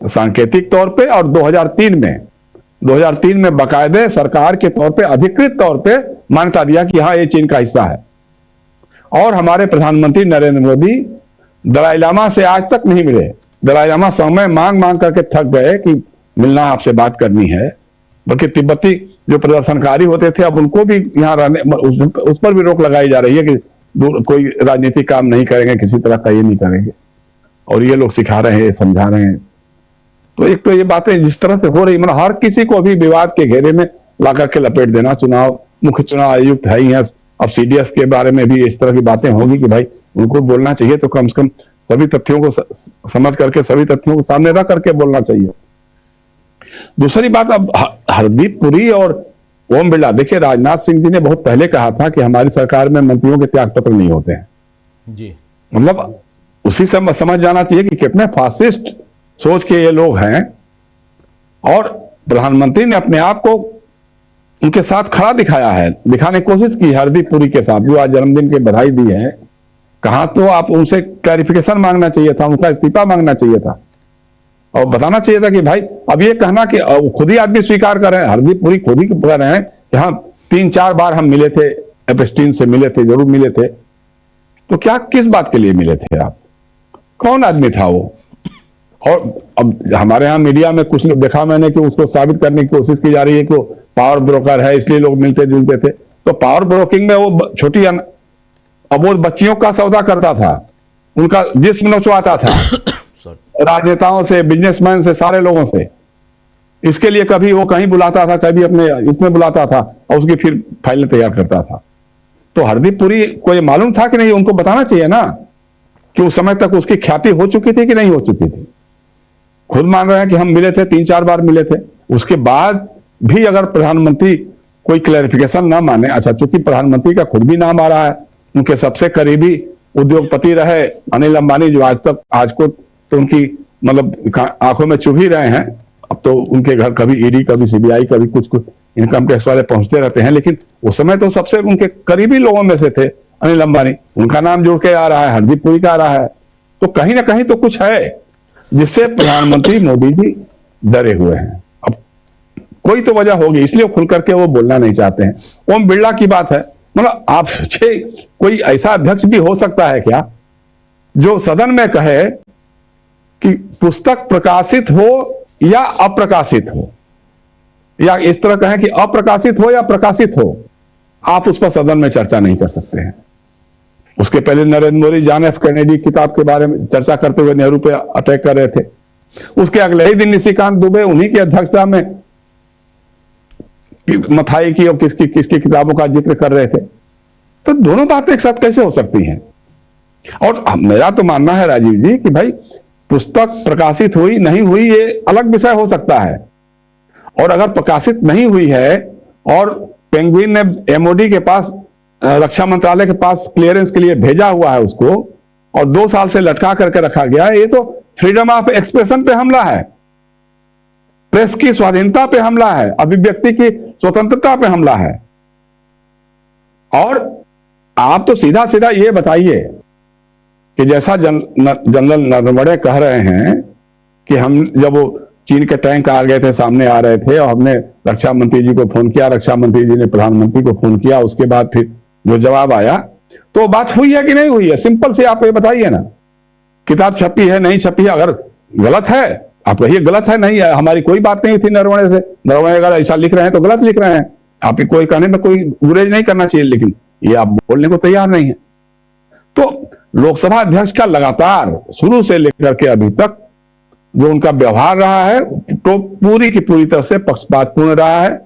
Speaker 4: सांकेतिक तौर पे और 2003 में बाकायदे सरकार के तौर पे अधिकृत तौर पे मान्यता दिया कि हाँ ये चीन का हिस्सा है। और हमारे प्रधानमंत्री नरेंद्र मोदी दलाई लामा से आज तक नहीं मिले। दलाई लामा समय मांग मांग करके थक गए कि मिलना, आपसे बात करनी है। बल्कि तिब्बती जो प्रदर्शनकारी होते थे अब उनको भी यहाँ रहने, उस पर भी रोक लगाई जा रही है कि कोई राजनीतिक काम नहीं करेंगे, किसी तरह का ये नहीं करेंगे। और ये लोग सिखा रहे हैं, समझा रहे हैं। तो एक तो ये बातें जिस तरह से हो रही, मतलब हर किसी को भी विवाद के घेरे में ला करके लपेट देना। चुनाव, मुख्य चुनाव आयुक्त है ही है, अब सीडीएस के बारे में भी इस तरह की बातें होगी कि भाई उनको बोलना चाहिए तो कम से कम सभी तथ्यों को समझ करके, सभी तथ्यों को सामने रख करके बोलना चाहिए। दूसरी बात, अब हरदीप पुरी और ओम बिरला, देखिए राजनाथ सिंह जी ने बहुत पहले कहा था कि हमारी सरकार में मंत्रियों के त्याग पत्र नहीं होते हैं
Speaker 1: जी।
Speaker 4: मतलब उसी से समझ जाना चाहिए कि कितने फासिस्ट सोच के ये लोग हैं। और प्रधानमंत्री ने अपने आप को उनके साथ खड़ा दिखाया है, दिखाने की कोशिश की हरदीप पुरी के साथ, जो आज जन्मदिन की बधाई दी है। कहा तो आप उनसे क्लैरिफिकेशन मांगना चाहिए था, उनका इस्तीफा मांगना चाहिए था और बताना चाहिए था कि भाई, अब ये कहना कि खुद ही आदमी स्वीकार कर रहे हैं, हरदीप पुरी खुद ही कह रहे हैं कि हाँ 3-4 बार हम मिले थे, एपस्टीन से मिले थे, जरूर मिले थे। तो क्या, किस बात के लिए मिले थे आप? कौन आदमी था वो? और अब हमारे यहाँ मीडिया में कुछ लोग देखा मैंने कि उसको साबित करने की कोशिश की जा रही है कि वो पावर ब्रोकर है, इसलिए लोग मिलते जुलते थे। तो पावर ब्रोकिंग में वो छोटी अबोध बच्चियों का सौदा करता था, उनका जिस्म नोचवाता था राजनेताओं से, बिजनेसमैन से, सारे लोगों से। इसके लिए कभी वो कहीं बुलाता था, कभी अपने इसमें बुलाता था और उसकी फिर फाइलें तैयार करता था। तो हरदीप पुरी को ये मालूम था कि नहीं? उनको बताना चाहिए ना कि उस समय तक उसकी ख्याति हो चुकी थी कि नहीं हो चुकी थी। खुद मान रहे हैं कि हम मिले थे, 3-4 बार मिले थे। उसके बाद भी अगर प्रधानमंत्री कोई क्लैरिफिकेशन ना माने, अच्छा चूंकि प्रधानमंत्री का खुद भी नाम आ रहा है, उनके सबसे करीबी उद्योगपति रहे अनिल अंबानी, जो आज को तो उनकी मतलब आंखों में चुभ ही रहे हैं। अब तो उनके घर कभी ईडी, कभी सीबीआई, कभी कुछ इनकम टैक्स वाले पहुंचते रहते हैं, लेकिन उस समय तो सबसे उनके करीबी लोगों में से थे अनिल अंबानी। उनका नाम जुड़ के आ रहा है, हरदीप पुरी का आ रहा है। तो कहीं ना कहीं तो कुछ है जिससे प्रधानमंत्री मोदी जी डरे हुए हैं। अब कोई तो वजह होगी, इसलिए खुल करके वो बोलना नहीं चाहते हैं। ओम बिरला की बात है, मतलब आप सोचे कोई ऐसा अध्यक्ष भी हो सकता है क्या जो सदन में कहे कि पुस्तक प्रकाशित हो या अप्रकाशित हो, या इस तरह कहें कि अप्रकाशित हो या प्रकाशित हो, आप उस पर सदन में चर्चा नहीं कर सकते हैं। उसके पहले Narendra Modi John F Kennedy किताब के बारे में चर्चा करते हुए नेहरू पे अटैक कर रहे थे। उसके अगले ही दिन निशिकांत दुबे उन्हीं की अध्यक्षता में मथाई की और किसकी किताबों का जिक्र कर रहे थे। तो दोनों बातें एक साथ कैसे हो सकती हैं? और मेरा तो मानना है राजीव जी कि भाई पुस्तक प्रकाशित हुई नहीं हुई ये अलग विषय हो सकता है, और अगर प्रकाशित नहीं हुई है और पेंगुइन ने एमओडी के पास, रक्षा मंत्रालय के पास क्लियरेंस के लिए भेजा हुआ है उसको, और 2 साल से लटका करके रखा गया है, ये तो फ्रीडम ऑफ एक्सप्रेशन पे हमला है, प्रेस की स्वाधीनता पे हमला है, अभिव्यक्ति की स्वतंत्रता पे हमला है। और आप तो सीधा सीधा ये बताइए कि जैसा जनरल नरवणे कह रहे हैं कि हम जब वो चीन के टैंक आ गए थे, सामने आ रहे थे, और हमने रक्षा मंत्री जी को फोन किया, रक्षा मंत्री जी ने प्रधानमंत्री को फोन किया, उसके बाद फिर जो जवाब आया, तो बात हुई है कि नहीं हुई है? सिंपल से आप ये बताइए ना। किताब छपी है नहीं छपी है, अगर गलत है आप कहिए गलत है, नहीं है, हमारी कोई बात नहीं थी नरवणे से। नरवणे अगर ऐसा लिख रहे हैं तो गलत लिख रहे हैं, आप कोई कहने में कोई गुरेज नहीं करना चाहिए, लेकिन ये आप बोलने को तैयार नहीं है। तो लोकसभा अध्यक्ष का लगातार शुरू से लेकर के अभी तक जो उनका व्यवहार रहा है तो पूरी की पूरी तरह से पक्षपातपूर्ण रहा है।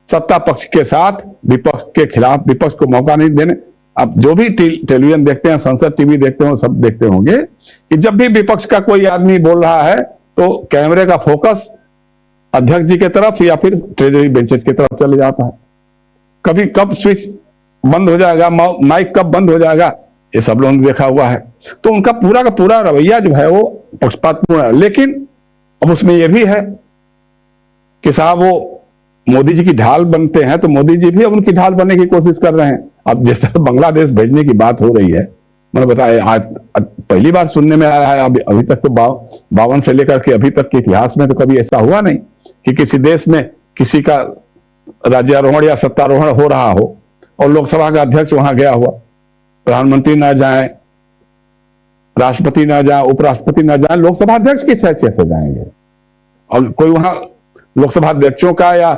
Speaker 4: सत्ता पक्ष के साथ विपक्ष के खिलाफ, विपक्ष को मौका नहीं देने। अब जो भी टेलीविजन देखते हैं, संसद टीवी देखते हो, सब देखते होंगे कि जब भी विपक्ष का कोई आदमी बोल रहा है तो कैमरे का फोकस अध्यक्ष जी की तरफ या फिर ट्रेजरी बेंचेस की तरफ चले जाता है। कभी कब स्विच बंद हो जाएगा, माइक कब बंद हो जाएगा, ये सब लोगों ने देखा हुआ है। तो उनका पूरा का पूरा रवैया जो है वो पक्षपातपूर्ण है। लेकिन अब उसमें यह भी है कि साहब वो मोदी जी की ढाल बनते हैं, तो मोदी जी भी अब उनकी ढाल बनने की कोशिश कर रहे हैं। अब जिस तरह बांग्लादेश भेजने की बात हो रही है, मैंने बताया आज पहली बार सुनने में आया है। अभी तक तो 52 से लेकर के अभी तक के इतिहास में तो कभी ऐसा हुआ नहीं कि किसी देश में किसी का राज्यारोहण या सत्तारोहण हो रहा हो और लोकसभा का अध्यक्ष वहां गया हुआ, प्रधानमंत्री ना जाए, राष्ट्रपति ना जाए, उपराष्ट्रपति ना जाए, लोकसभा अध्यक्ष किस हैसियत से जाएंगे? और कोई वहां लोकसभा अध्यक्षों का या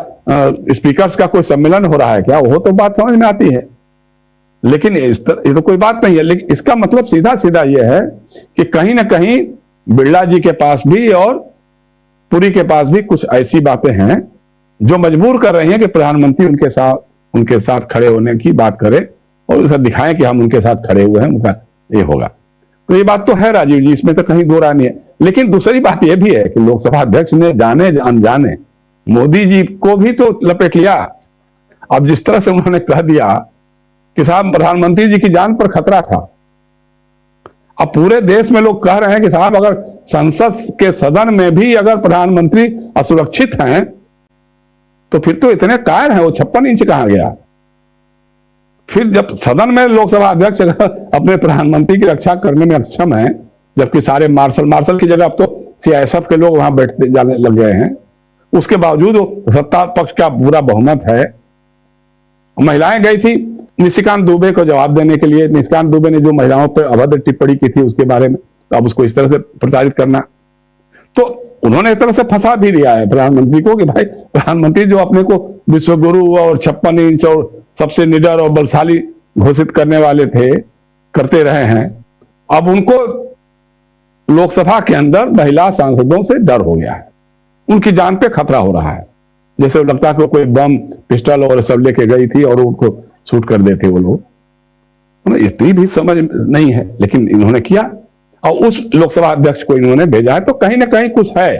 Speaker 4: स्पीकर्स का कोई सम्मेलन हो रहा है क्या? वो तो बात समझ में आती है, लेकिन ये तो कोई बात नहीं है। लेकिन इसका मतलब सीधा सीधा यह है कि कहीं ना कहीं बिरला जी के पास भी और पुरी के पास भी कुछ ऐसी बातें हैं जो मजबूर कर रही हैं कि प्रधानमंत्री उनके साथ खड़े होने की बात करें और उसे दिखाएं कि हम उनके साथ खड़े हुए हैं, उनका ये होगा। तो ये बात तो है राजीव जी, इसमें तो कहीं दो राय नहीं है। लेकिन दूसरी बात यह भी है कि लोकसभा अध्यक्ष ने जाने अनजाने मोदी जी को भी तो लपेट लिया। अब जिस तरह से उन्होंने कह दिया कि साहब प्रधानमंत्री जी की जान पर खतरा था, अब पूरे देश में लोग कह रहे हैं कि साहब अगर संसद के सदन में भी अगर प्रधानमंत्री असुरक्षित हैं तो फिर तो इतने कायर हैं, वो 56 इंच कहां गया? फिर जब सदन में लोकसभा अध्यक्ष अपने प्रधानमंत्री की रक्षा करने में अक्षम है, जबकि सारे मार्शल की जगह अब तो सीआईएसएफ के लोग वहां बैठते जाने लग गए हैं, उसके बावजूद सत्ता पक्ष का पूरा बहुमत है। महिलाएं गई थी निशिकांत दुबे को जवाब देने के लिए। निशिकांत दुबे ने जो महिलाओं पर अभद्र टिप्पणी की थी उसके बारे में, तो अब उसको इस तरह से प्रचारित करना, तो उन्होंने एक तरह से फंसा भी दिया है प्रधानमंत्री को कि भाई प्रधानमंत्री जो अपने को विश्वगुरु और 56 इंच और सबसे निडर और बलशाली घोषित करने वाले थे, करते रहे हैं, अब उनको लोकसभा के अंदर महिला सांसदों से डर हो गया है, उनकी जान पे खतरा हो रहा है। जैसे लगता है कि कोई बम पिस्टल और सब लेके गई थी और उनको शूट कर देते वो लोग। इतनी भी समझ नहीं है, लेकिन इन्होंने किया और उस लोकसभा अध्यक्ष को इन्होंने भेजा है। तो कहीं ना कहीं कुछ है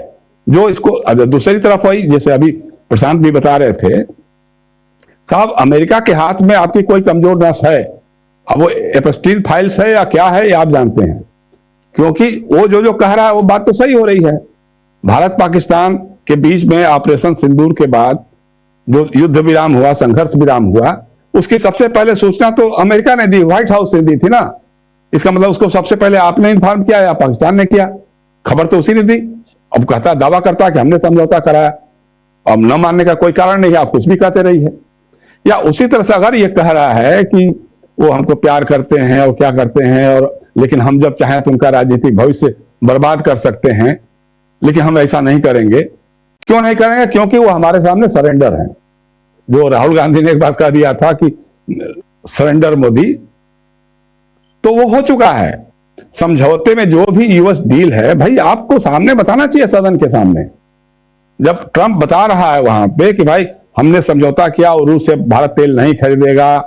Speaker 4: जो इसको। दूसरी तरफ आई, जैसे अभी प्रशांत भी बता रहे थे, साहब अमेरिका के हाथ में आपकी कोई कमजोर नस है, अब वो एपस्टीन फाइल्स है या क्या है ये आप जानते हैं, क्योंकि वो जो कह रहा है वो बात तो सही हो रही है। भारत पाकिस्तान के बीच में ऑपरेशन सिंदूर के बाद जो युद्ध विराम हुआ, संघर्ष विराम हुआ, उसकी सबसे पहले सूचना तो अमेरिका ने दी, व्हाइट हाउस से दी थी ना। इसका मतलब उसको सबसे पहले आपने इन्फॉर्म किया या पाकिस्तान ने किया? खबर तो उसी ने दी। अब कहता, दावा करता कि हमने समझौता कराया। अब न मानने का कोई कारण नहीं है, आप कुछ भी कहते रही है। या उसी तरह से अगर ये कह रहा है कि वो हमको प्यार करते हैं और क्या करते हैं, और लेकिन हम जब चाहें तो उनका राजनीतिक भविष्य बर्बाद कर सकते हैं, लेकिन हम ऐसा नहीं करेंगे। क्यों नहीं करेंगे? क्योंकि वो हमारे सामने सरेंडर हैं। जो राहुल गांधी ने एक बार कह दिया था कि सरेंडर मोदी, तो वो हो चुका है। समझौते में जो भी यूएस डील है, भाई आपको सामने बताना चाहिए, सदन के सामने। जब ट्रंप बता रहा है वहां पे कि भाई हमने समझौता किया और रूस से भारत तेल नहीं खरीदेगा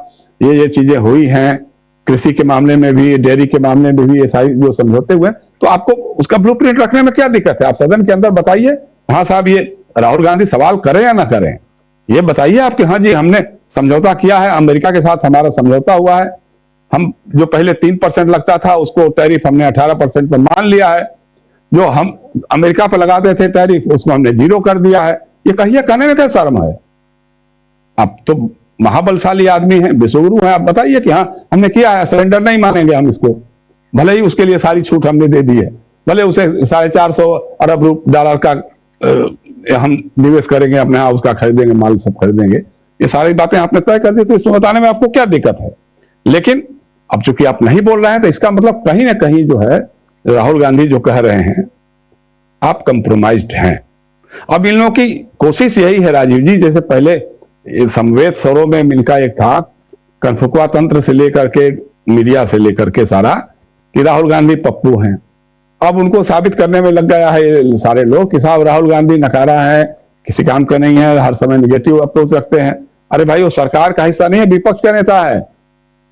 Speaker 4: ये चीजें हुई हैं, कृषि के मामले में भी, डेयरी के मामले में भी, ये सारी जो समझौते हुए, तो आपको उसका ब्लूप्रिंट रखने में क्या दिक्कत है? आप सदन के अंदर बताइए, हाँ साहब ये राहुल गांधी सवाल करें या ना करें, ये बताइए आप कि हाँ जी हमने समझौता किया है, अमेरिका के साथ हमारा समझौता हुआ है, हम जो पहले 3% लगता था उसको टैरिफ हमने 18% पर मान लिया है, जो हम अमेरिका पर लगाते थे टैरिफ उसको हमने 0 कर दिया है। ये कहिए, कहने में क्या शर्म है? आप तो महाबलशाली आदमी हैं, विश्वगुरु हैं, आप बताइए कि हाँ हमने किया है, सरेंडर नहीं मानेंगे हम इसको, भले ही उसके लिए सारी छूट हमने दे दी है, भले उसे 450 अरब डॉलर का हम निवेश करेंगे अपने हाउस का, खरीदेंगे माल सब खरीदेंगे, ये सारी बातें आपने तय कर दी, तो इसमें बताने में आपको क्या दिक्कत है? लेकिन अब चूंकि आप नहीं बोल रहे हैं तो इसका मतलब कहीं ना कहीं जो है राहुल गांधी जो कह रहे हैं आप कंप्रोमाइज्ड हैं। अब इन लोगों की कोशिश यही है राजीव जी, जैसे पहले समवेत स्वरों में मिलकर एक था, कनफुकवा तंत्र से लेकर के मीडिया से लेकर के सारा, कि राहुल गांधी पप्पू हैं। अब उनको साबित करने में लग गया है ये सारे लोग कि साहब राहुल गांधी नकारा है, किसी काम का नहीं है, हर समय निगेटिव अप्रोच रखते हैं। अरे भाई वो सरकार का हिस्सा नहीं है, विपक्ष का नेता है।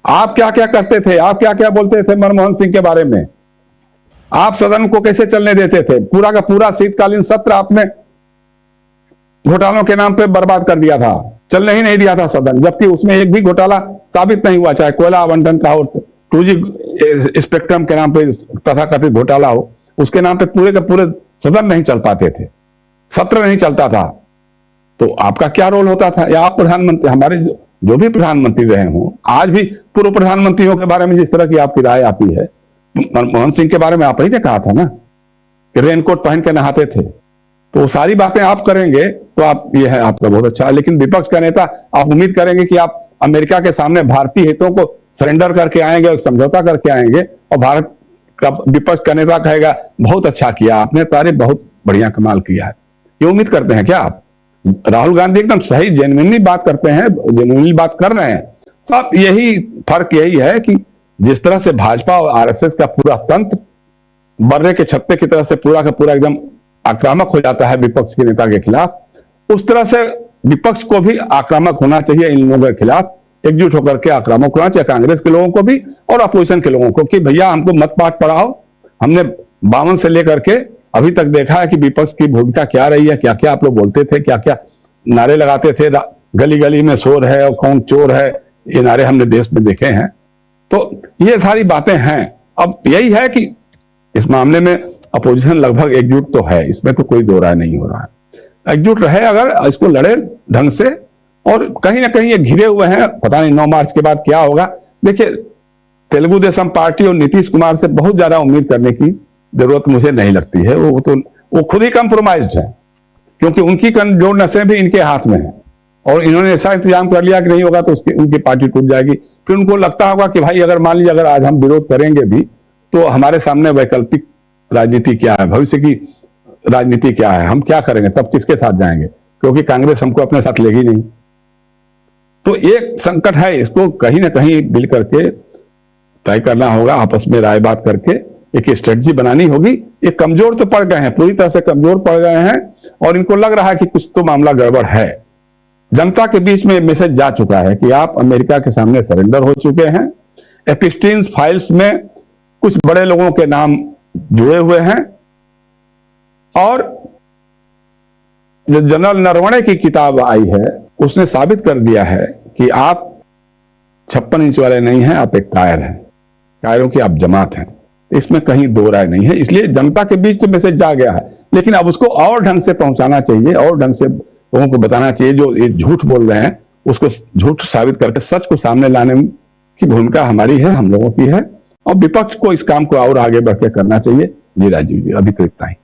Speaker 4: आप क्या क्या करते थे, आप क्या क्या बोलते थे मनमोहन सिंह के बारे में, आप सदन को कैसे चलने देते थे? पूरा का पूरा शीतकालीन सत्र आपने घोटालों के नाम पे बर्बाद कर दिया था, चलने ही नहीं दिया था सदन, जबकि उसमें एक भी घोटाला साबित नहीं हुआ, चाहे कोयला आवंटन का हो, 2G स्पेक्ट्रम के नाम पे तथाकथित घोटाला हो, उसके नाम पे पूरे के पूरे सदन नहीं चल पाते थे, सत्र नहीं चलता था। तो आपका क्या रोल होता था? या आप प्रधानमंत्री, हमारे जो भी प्रधानमंत्री रहे हों, आज भी पूर्व प्रधानमंत्रियों के बारे में जिस तरह की आपकी राय आती है, मनमोहन सिंह के बारे में आप ही ने कहा था ना कि रेनकोट पहन के नहाते थे, तो वो सारी बातें आप करेंगे तो आप, ये है आपका बहुत अच्छा। लेकिन विपक्ष का नेता, आप उम्मीद करेंगे कि आप अमेरिका के सामने भारतीय हितों को सरेंडर करके आएंगे और समझौता करके आएंगे, और भारत का विपक्ष का नेता कहेगा बहुत अच्छा किया आपने, तारे बहुत बढ़िया कमाल किया है। ये उम्मीद करते हैं क्या आप? राहुल गांधी एकदम सही जेन्युइनली बात करते हैं, जेन्युइनली बात कर रहे हैं। तो आप यही फर्क यही है कि जिस तरह से भाजपा और आरएसएस का पूरा तंत्र बर्रे के छत्ते की तरह से पूरा का पूरा एकदम आक्रामक हो जाता है विपक्ष के नेता के खिलाफ, उस तरह से विपक्ष को भी आक्रामक होना चाहिए इन लोगों के खिलाफ, एकजुट होकर के आक्रामक होना चाहिए, कांग्रेस के लोगों को भी और अपोजिशन के लोगों को, कि भैया हमको मत पाठ पढ़ाओ। हमने 52 से लेकर के अभी तक देखा है कि विपक्ष की भूमिका क्या रही है, क्या क्या आप लोग बोलते थे, क्या क्या नारे लगाते थे, गली गली में शोर है और कौन चोर है, ये नारे हमने देश में देखे हैं। तो ये सारी बातें हैं। अब यही है कि इस मामले में अपोजिशन लगभग एकजुट तो है, इसमें तो कोई दो राय नहीं हो रहा है। एकजुट रहे, अगर इसको लड़े ढंग से, और कहीं ना कहीं ये घिरे हुए हैं, पता नहीं 9 मार्च के बाद क्या होगा। देखिए, तेलुगु देशम पार्टी और नीतीश कुमार से बहुत ज्यादा उम्मीद करने की जरूरत मुझे नहीं लगती है। वो खुद ही कंप्रोमाइज्ड है, क्योंकि उनकी जोड़ नसें भी इनके हाथ में है, और इन्होंने ऐसा इंतजाम कर लिया कि नहीं होगा तो उनकी पार्टी टूट जाएगी। फिर उनको लगता होगा कि भाई अगर मान लीजिए अगर आज हम विरोध करेंगे भी तो हमारे सामने वैकल्पिक राजनीति क्या है, भविष्य की राजनीति क्या है, हम क्या करेंगे, तब किसके साथ जाएंगे, क्योंकि कांग्रेस हमको अपने साथ लेगी नहीं। तो एक संकट है, इसको कहीं ना कहीं मिल करके तय करना होगा, आपस में राय बात करके एक स्ट्रेटजी बनानी होगी। ये कमजोर तो पड़ गए हैं, पूरी तरह से कमजोर पड़ गए हैं, और इनको लग रहा है कि कुछ तो मामला गड़बड़ है। जनता के बीच में मैसेज जा चुका है कि आप अमेरिका के सामने सरेंडर हो चुके हैं। एपिस्टीन फाइल्स में कुछ बड़े लोगों के नाम जुड़े हुए हैं, और जो जनरल नरवणे की किताब आई है उसने साबित कर दिया है कि आप 56 इंच वाले नहीं हैं, आप एक कायर हैं, कायरों की आप जमात हैं। इसमें कहीं दो राय नहीं है। इसलिए जनता के बीच तो मैसेज जा गया है, लेकिन अब उसको और ढंग से पहुंचाना चाहिए, और ढंग से लोगों को बताना चाहिए। जो ये झूठ बोल रहे हैं उसको झूठ साबित करके सच को सामने लाने की भूमिका हमारी है, हम लोगों की है, और विपक्ष को इस काम को और आगे बढ़ के करना चाहिए। जी राजीव जी, अभी तो इतना ही।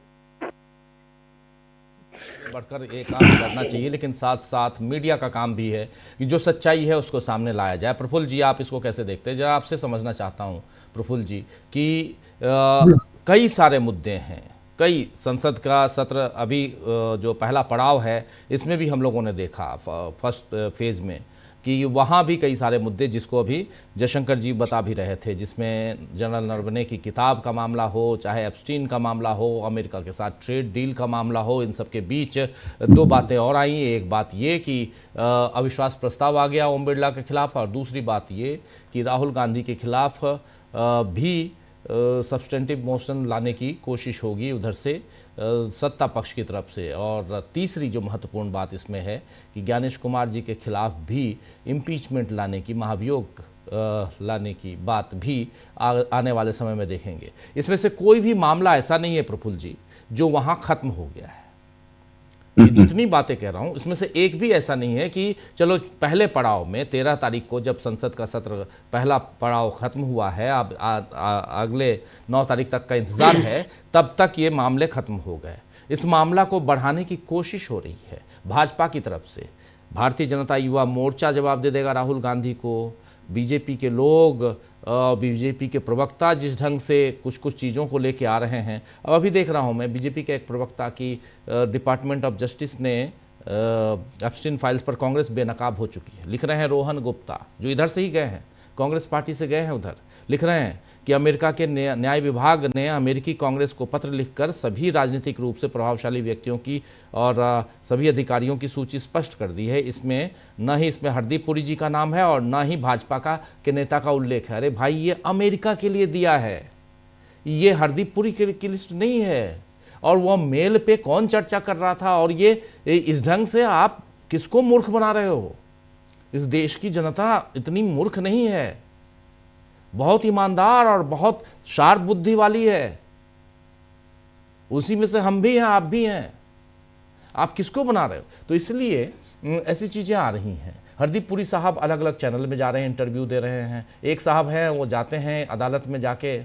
Speaker 1: बढ़कर एक काम करना चाहिए, लेकिन साथ साथ मीडिया का काम भी है कि जो सच्चाई है उसको सामने लाया जाए। प्रफुल्ल जी, आप इसको कैसे देखते हैं? जरा आपसे समझना चाहता हूं प्रफुल्ल जी कि कई सारे मुद्दे हैं, कई संसद का सत्र अभी जो पहला पड़ाव है इसमें भी हम लोगों ने देखा फर्स्ट फेज में कि वहाँ भी कई सारे मुद्दे, जिसको अभी जयशंकर जी बता भी रहे थे, जिसमें जनरल नरवणे की किताब का मामला हो, चाहे एप्स्टीन का मामला हो, अमेरिका के साथ ट्रेड डील का मामला हो, इन सब के बीच दो बातें और आई। एक बात ये कि अविश्वास प्रस्ताव आ गया ओम बिरला के खिलाफ, और दूसरी बात ये कि राहुल गांधी के खिलाफ भी सब्सटेंटिव मोशन लाने की कोशिश होगी उधर से सत्ता पक्ष की तरफ से। और तीसरी जो महत्वपूर्ण बात इसमें है कि ज्ञानेश कुमार जी के खिलाफ भी इम्पीचमेंट लाने की, महाभियोग लाने की बात भी आने वाले समय में देखेंगे। इसमें से कोई भी मामला ऐसा नहीं है प्रफुल्ल जी जो वहाँ ख़त्म हो गया है। ये जितनी बातें कह रहा हूं इसमें से एक भी ऐसा नहीं है कि चलो पहले पड़ाव में 13 तारीख को जब संसद का सत्र पहला पड़ाव खत्म हुआ है, अब अगले 9 तारीख तक का इंतजार है, तब तक ये मामले खत्म हो गए। इस मामला को बढ़ाने की कोशिश हो रही है भाजपा की तरफ से। भारतीय जनता युवा मोर्चा जवाब दे देगा राहुल गांधी को, बीजेपी के लोग, बीजेपी के प्रवक्ता जिस ढंग से कुछ कुछ चीज़ों को लेके आ रहे हैं। अब अभी देख रहा हूं मैं बीजेपी के एक प्रवक्ता की डिपार्टमेंट ऑफ जस्टिस ने एप्स्टीन फाइल्स पर कांग्रेस बेनकाब हो चुकी है। लिख रहे हैं रोहन गुप्ता, जो इधर से ही गए हैं, कांग्रेस पार्टी से गए हैं उधर, लिख रहे हैं कि अमेरिका के न्याय विभाग ने अमेरिकी कांग्रेस को पत्र लिखकर सभी राजनीतिक रूप से प्रभावशाली व्यक्तियों की और सभी अधिकारियों की सूची स्पष्ट कर दी है। इसमें न ही इसमें हरदीप पुरी जी का नाम है और न ही भाजपा के नेता का उल्लेख है। अरे भाई, ये अमेरिका के लिए दिया है, ये हरदीप पुरी की लिस्ट नहीं है। और वह मेल पे कौन चर्चा कर रहा था, और ये इस ढंग से आप किसको मूर्ख बना रहे हो? इस देश की जनता इतनी मूर्ख नहीं है, बहुत ईमानदार और बहुत शार्प बुद्धि वाली है। उसी में से हम भी हैं, आप भी हैं। आप किसको बना रहे हो? तो इसलिए ऐसी चीज़ें आ रही हैं। हरदीप पुरी साहब अलग अलग चैनल में जा रहे हैं, इंटरव्यू दे रहे हैं। एक साहब हैं वो जाते हैं अदालत में जाके,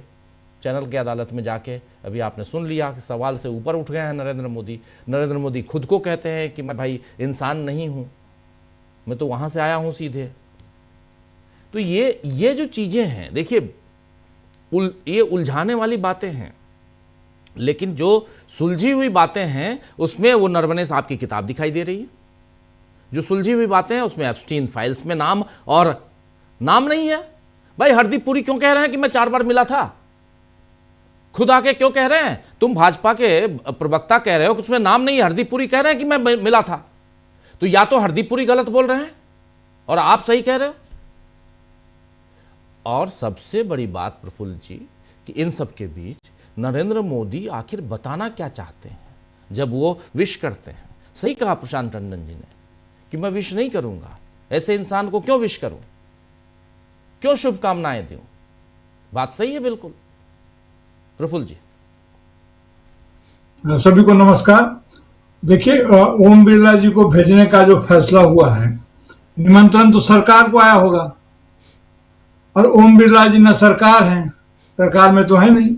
Speaker 1: चैनल के अदालत में जाके, अभी आपने सुन लिया कि सवाल से ऊपर उठ गए हैं नरेंद्र मोदी। नरेंद्र मोदी खुद को कहते हैं कि मैं भाई इंसान नहीं हूँ, मैं तो वहाँ से आया हूँ सीधे। तो ये जो चीज़ें हैं, देखिए ये उलझाने वाली बातें हैं, लेकिन जो सुलझी हुई बातें हैं उसमें वो नरवणे साहब की किताब दिखाई दे रही है। जो सुलझी हुई बातें हैं उसमें एप्स्टीन फाइल्स में नाम और नाम नहीं है। भाई हरदीप पुरी क्यों कह रहे हैं कि मैं 4 बार मिला था? खुद आके क्यों कह रहे हैं? तुम भाजपा के प्रवक्ता कह रहे हो कि उसमें नाम नहीं है, हरदीप पुरी कह रहे हैं कि मैं मिला था। तो या तो हरदीप पुरी गलत बोल रहे हैं और आप सही कह रहे हो। और सबसे बड़ी बात प्रफुल्ल जी कि इन सब के बीच नरेंद्र मोदी आखिर बताना क्या चाहते हैं जब वो विश करते हैं? सही कहा प्रशांत टंडन जी ने कि मैं विश नहीं करूंगा, ऐसे इंसान को क्यों विश करूं, क्यों शुभकामनाएं दूं? बात सही है बिल्कुल। प्रफुल्ल जी।
Speaker 5: सभी को नमस्कार। देखिए, ओम बिरला जी को भेजने का जो फैसला हुआ है, निमंत्रण तो सरकार को आया होगा, और ओम बिरला जी न सरकार हैं, सरकार में तो है नहीं।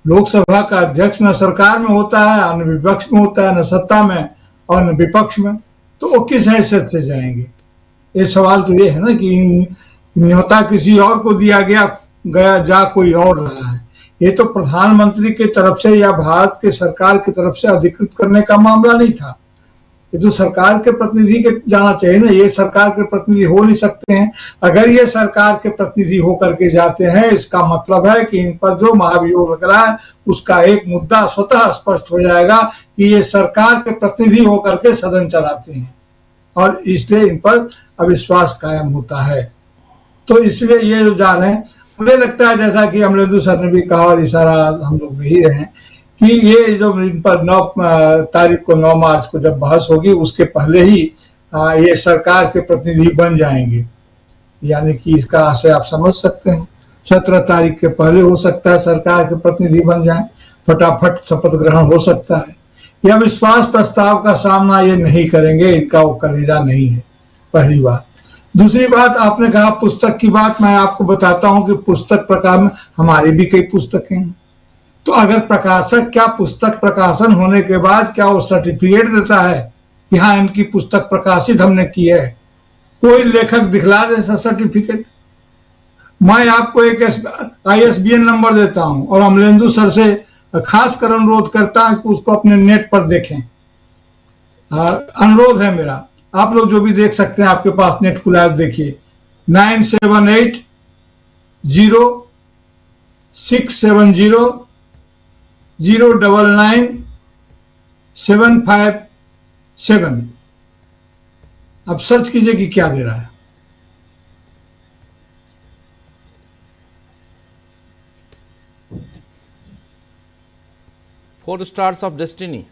Speaker 5: लोकसभा का अध्यक्ष न सरकार में होता है, न विपक्ष में होता है, न सत्ता में और न विपक्ष में, तो वो किस हैसियत से जाएंगे? ये सवाल तो ये है ना कि न्योता किसी और को दिया गया जा कोई और रहा है। ये तो प्रधानमंत्री की तरफ से या भारत के सरकार की तरफ से अधिकृत करने का मामला नहीं था। ये तो सरकार के प्रतिनिधि के जाना चाहिए ना, ये सरकार के प्रतिनिधि हो नहीं सकते हैं। अगर ये सरकार के प्रतिनिधि होकर के जाते हैं, इसका मतलब है कि इन पर जो महाभियोग लग रहा है उसका एक मुद्दा स्वतः स्पष्ट हो जाएगा कि ये सरकार के प्रतिनिधि होकर के सदन चलाते हैं, और इसलिए इन पर अविश्वास कायम होता है। तो इसलिए ये जो जा रहे हैं, मुझे लगता है जैसा कि अमरेंदु सर ने भी कहा और इशारा हम लोग दे ही रहे हैं कि ये जो इन पर 9 तारीख को 9 मार्च को जब बहस होगी उसके पहले ही ये सरकार के प्रतिनिधि बन जाएंगे। यानी कि इसका आशय आप समझ सकते हैं, 17 तारीख के पहले हो सकता है सरकार के प्रतिनिधि बन जाएं, फटाफट शपथ ग्रहण हो सकता है। यह विश्वास प्रस्ताव का सामना ये नहीं करेंगे, इनका वो कलेजा नहीं है, पहली बात। दूसरी बात, आपने कहा पुस्तक की बात, मैं आपको बताता हूं कि पुस्तक प्रकार में हमारी भी कई पुस्तकें हैं। तो अगर प्रकाशक क्या पुस्तक प्रकाशन होने के बाद क्या वो सर्टिफिकेट देता है कि हाँ इनकी पुस्तक प्रकाशित हमने की है? कोई लेखक दिखला दे सर्टिफिकेट। मैं आपको एक ISBN नंबर देता हूं और अमलेंदु सर से खासकर अनुरोध करता हूं कि उसको अपने नेट पर देखें। अनुरोध है मेरा आप लोग जो भी देख सकते हैं, आपके पास नेट खुला है, देखिए 97800670999757। अब सर्च कीजिए कि क्या दे रहा है।
Speaker 1: फोर स्टार्स ऑफ डेस्टिनी,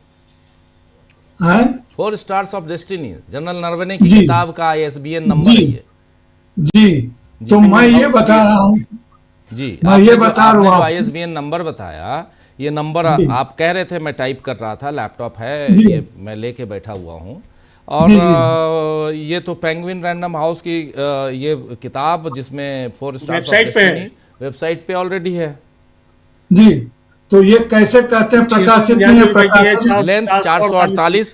Speaker 5: हैं?
Speaker 1: 4 stars of destiny, general Naravane की
Speaker 5: जी।
Speaker 1: किताब का ISBN नंबर
Speaker 5: जी।
Speaker 1: है ये।
Speaker 5: जी, तो मैं ये बता रहा हूं,
Speaker 1: जी,
Speaker 5: मैं ये बता रहा हूं
Speaker 1: आपने
Speaker 5: आपसे।
Speaker 1: जो ISBN नंबर बताया, ये नंबर
Speaker 5: जी।
Speaker 1: आप कह रहे थे, मैं टाइप कर रहा था, लैपटॉप है
Speaker 5: जी।
Speaker 1: ये, मैं लेके बैठा हुआ हूँ। और
Speaker 5: जी, जी।
Speaker 1: ये तो पेंगुइन रैंडम हाउस की ये किताब जिसमें 4 स्टार्स ऑफ
Speaker 3: वेबसाइट पे है।
Speaker 1: डेस्टिनी वेबसाइट पे ऑलरेडी है।
Speaker 5: जी, तो ये कैसे कहते हैं प्रकाशित नहीं है?
Speaker 3: 699 रुपए की है,
Speaker 5: प्रकाशन
Speaker 1: लेंथ 448,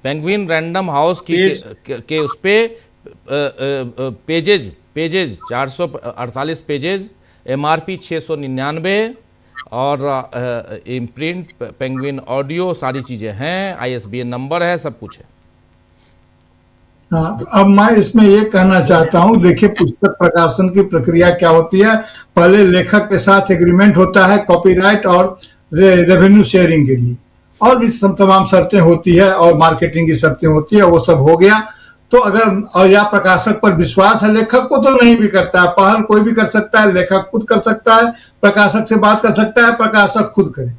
Speaker 1: पेंगुइन रैंडम हाउस की के उस पे पेजेज 448 पेजेज, MRP 699 और इम्प्रिंट पेंगुइन ऑडियो, सारी चीज़ें हैं, ISBN नंबर है, सब कुछ है।
Speaker 5: हाँ, तो अब मैं इसमें ये कहना चाहता हूँ, देखिए पुस्तक प्रकाशन की प्रक्रिया क्या होती है। पहले लेखक के साथ एग्रीमेंट होता है कॉपीराइट और रेवेन्यू शेयरिंग के लिए, और भी तमाम शर्तें होती है, और मार्केटिंग की शर्तें होती है, वो सब हो गया। तो अगर और या प्रकाशक पर विश्वास है, लेखक को तो नहीं भी करता है, पहल कोई भी कर सकता है, लेखक खुद कर सकता है, प्रकाशक से बात कर सकता है, प्रकाशक खुद करे।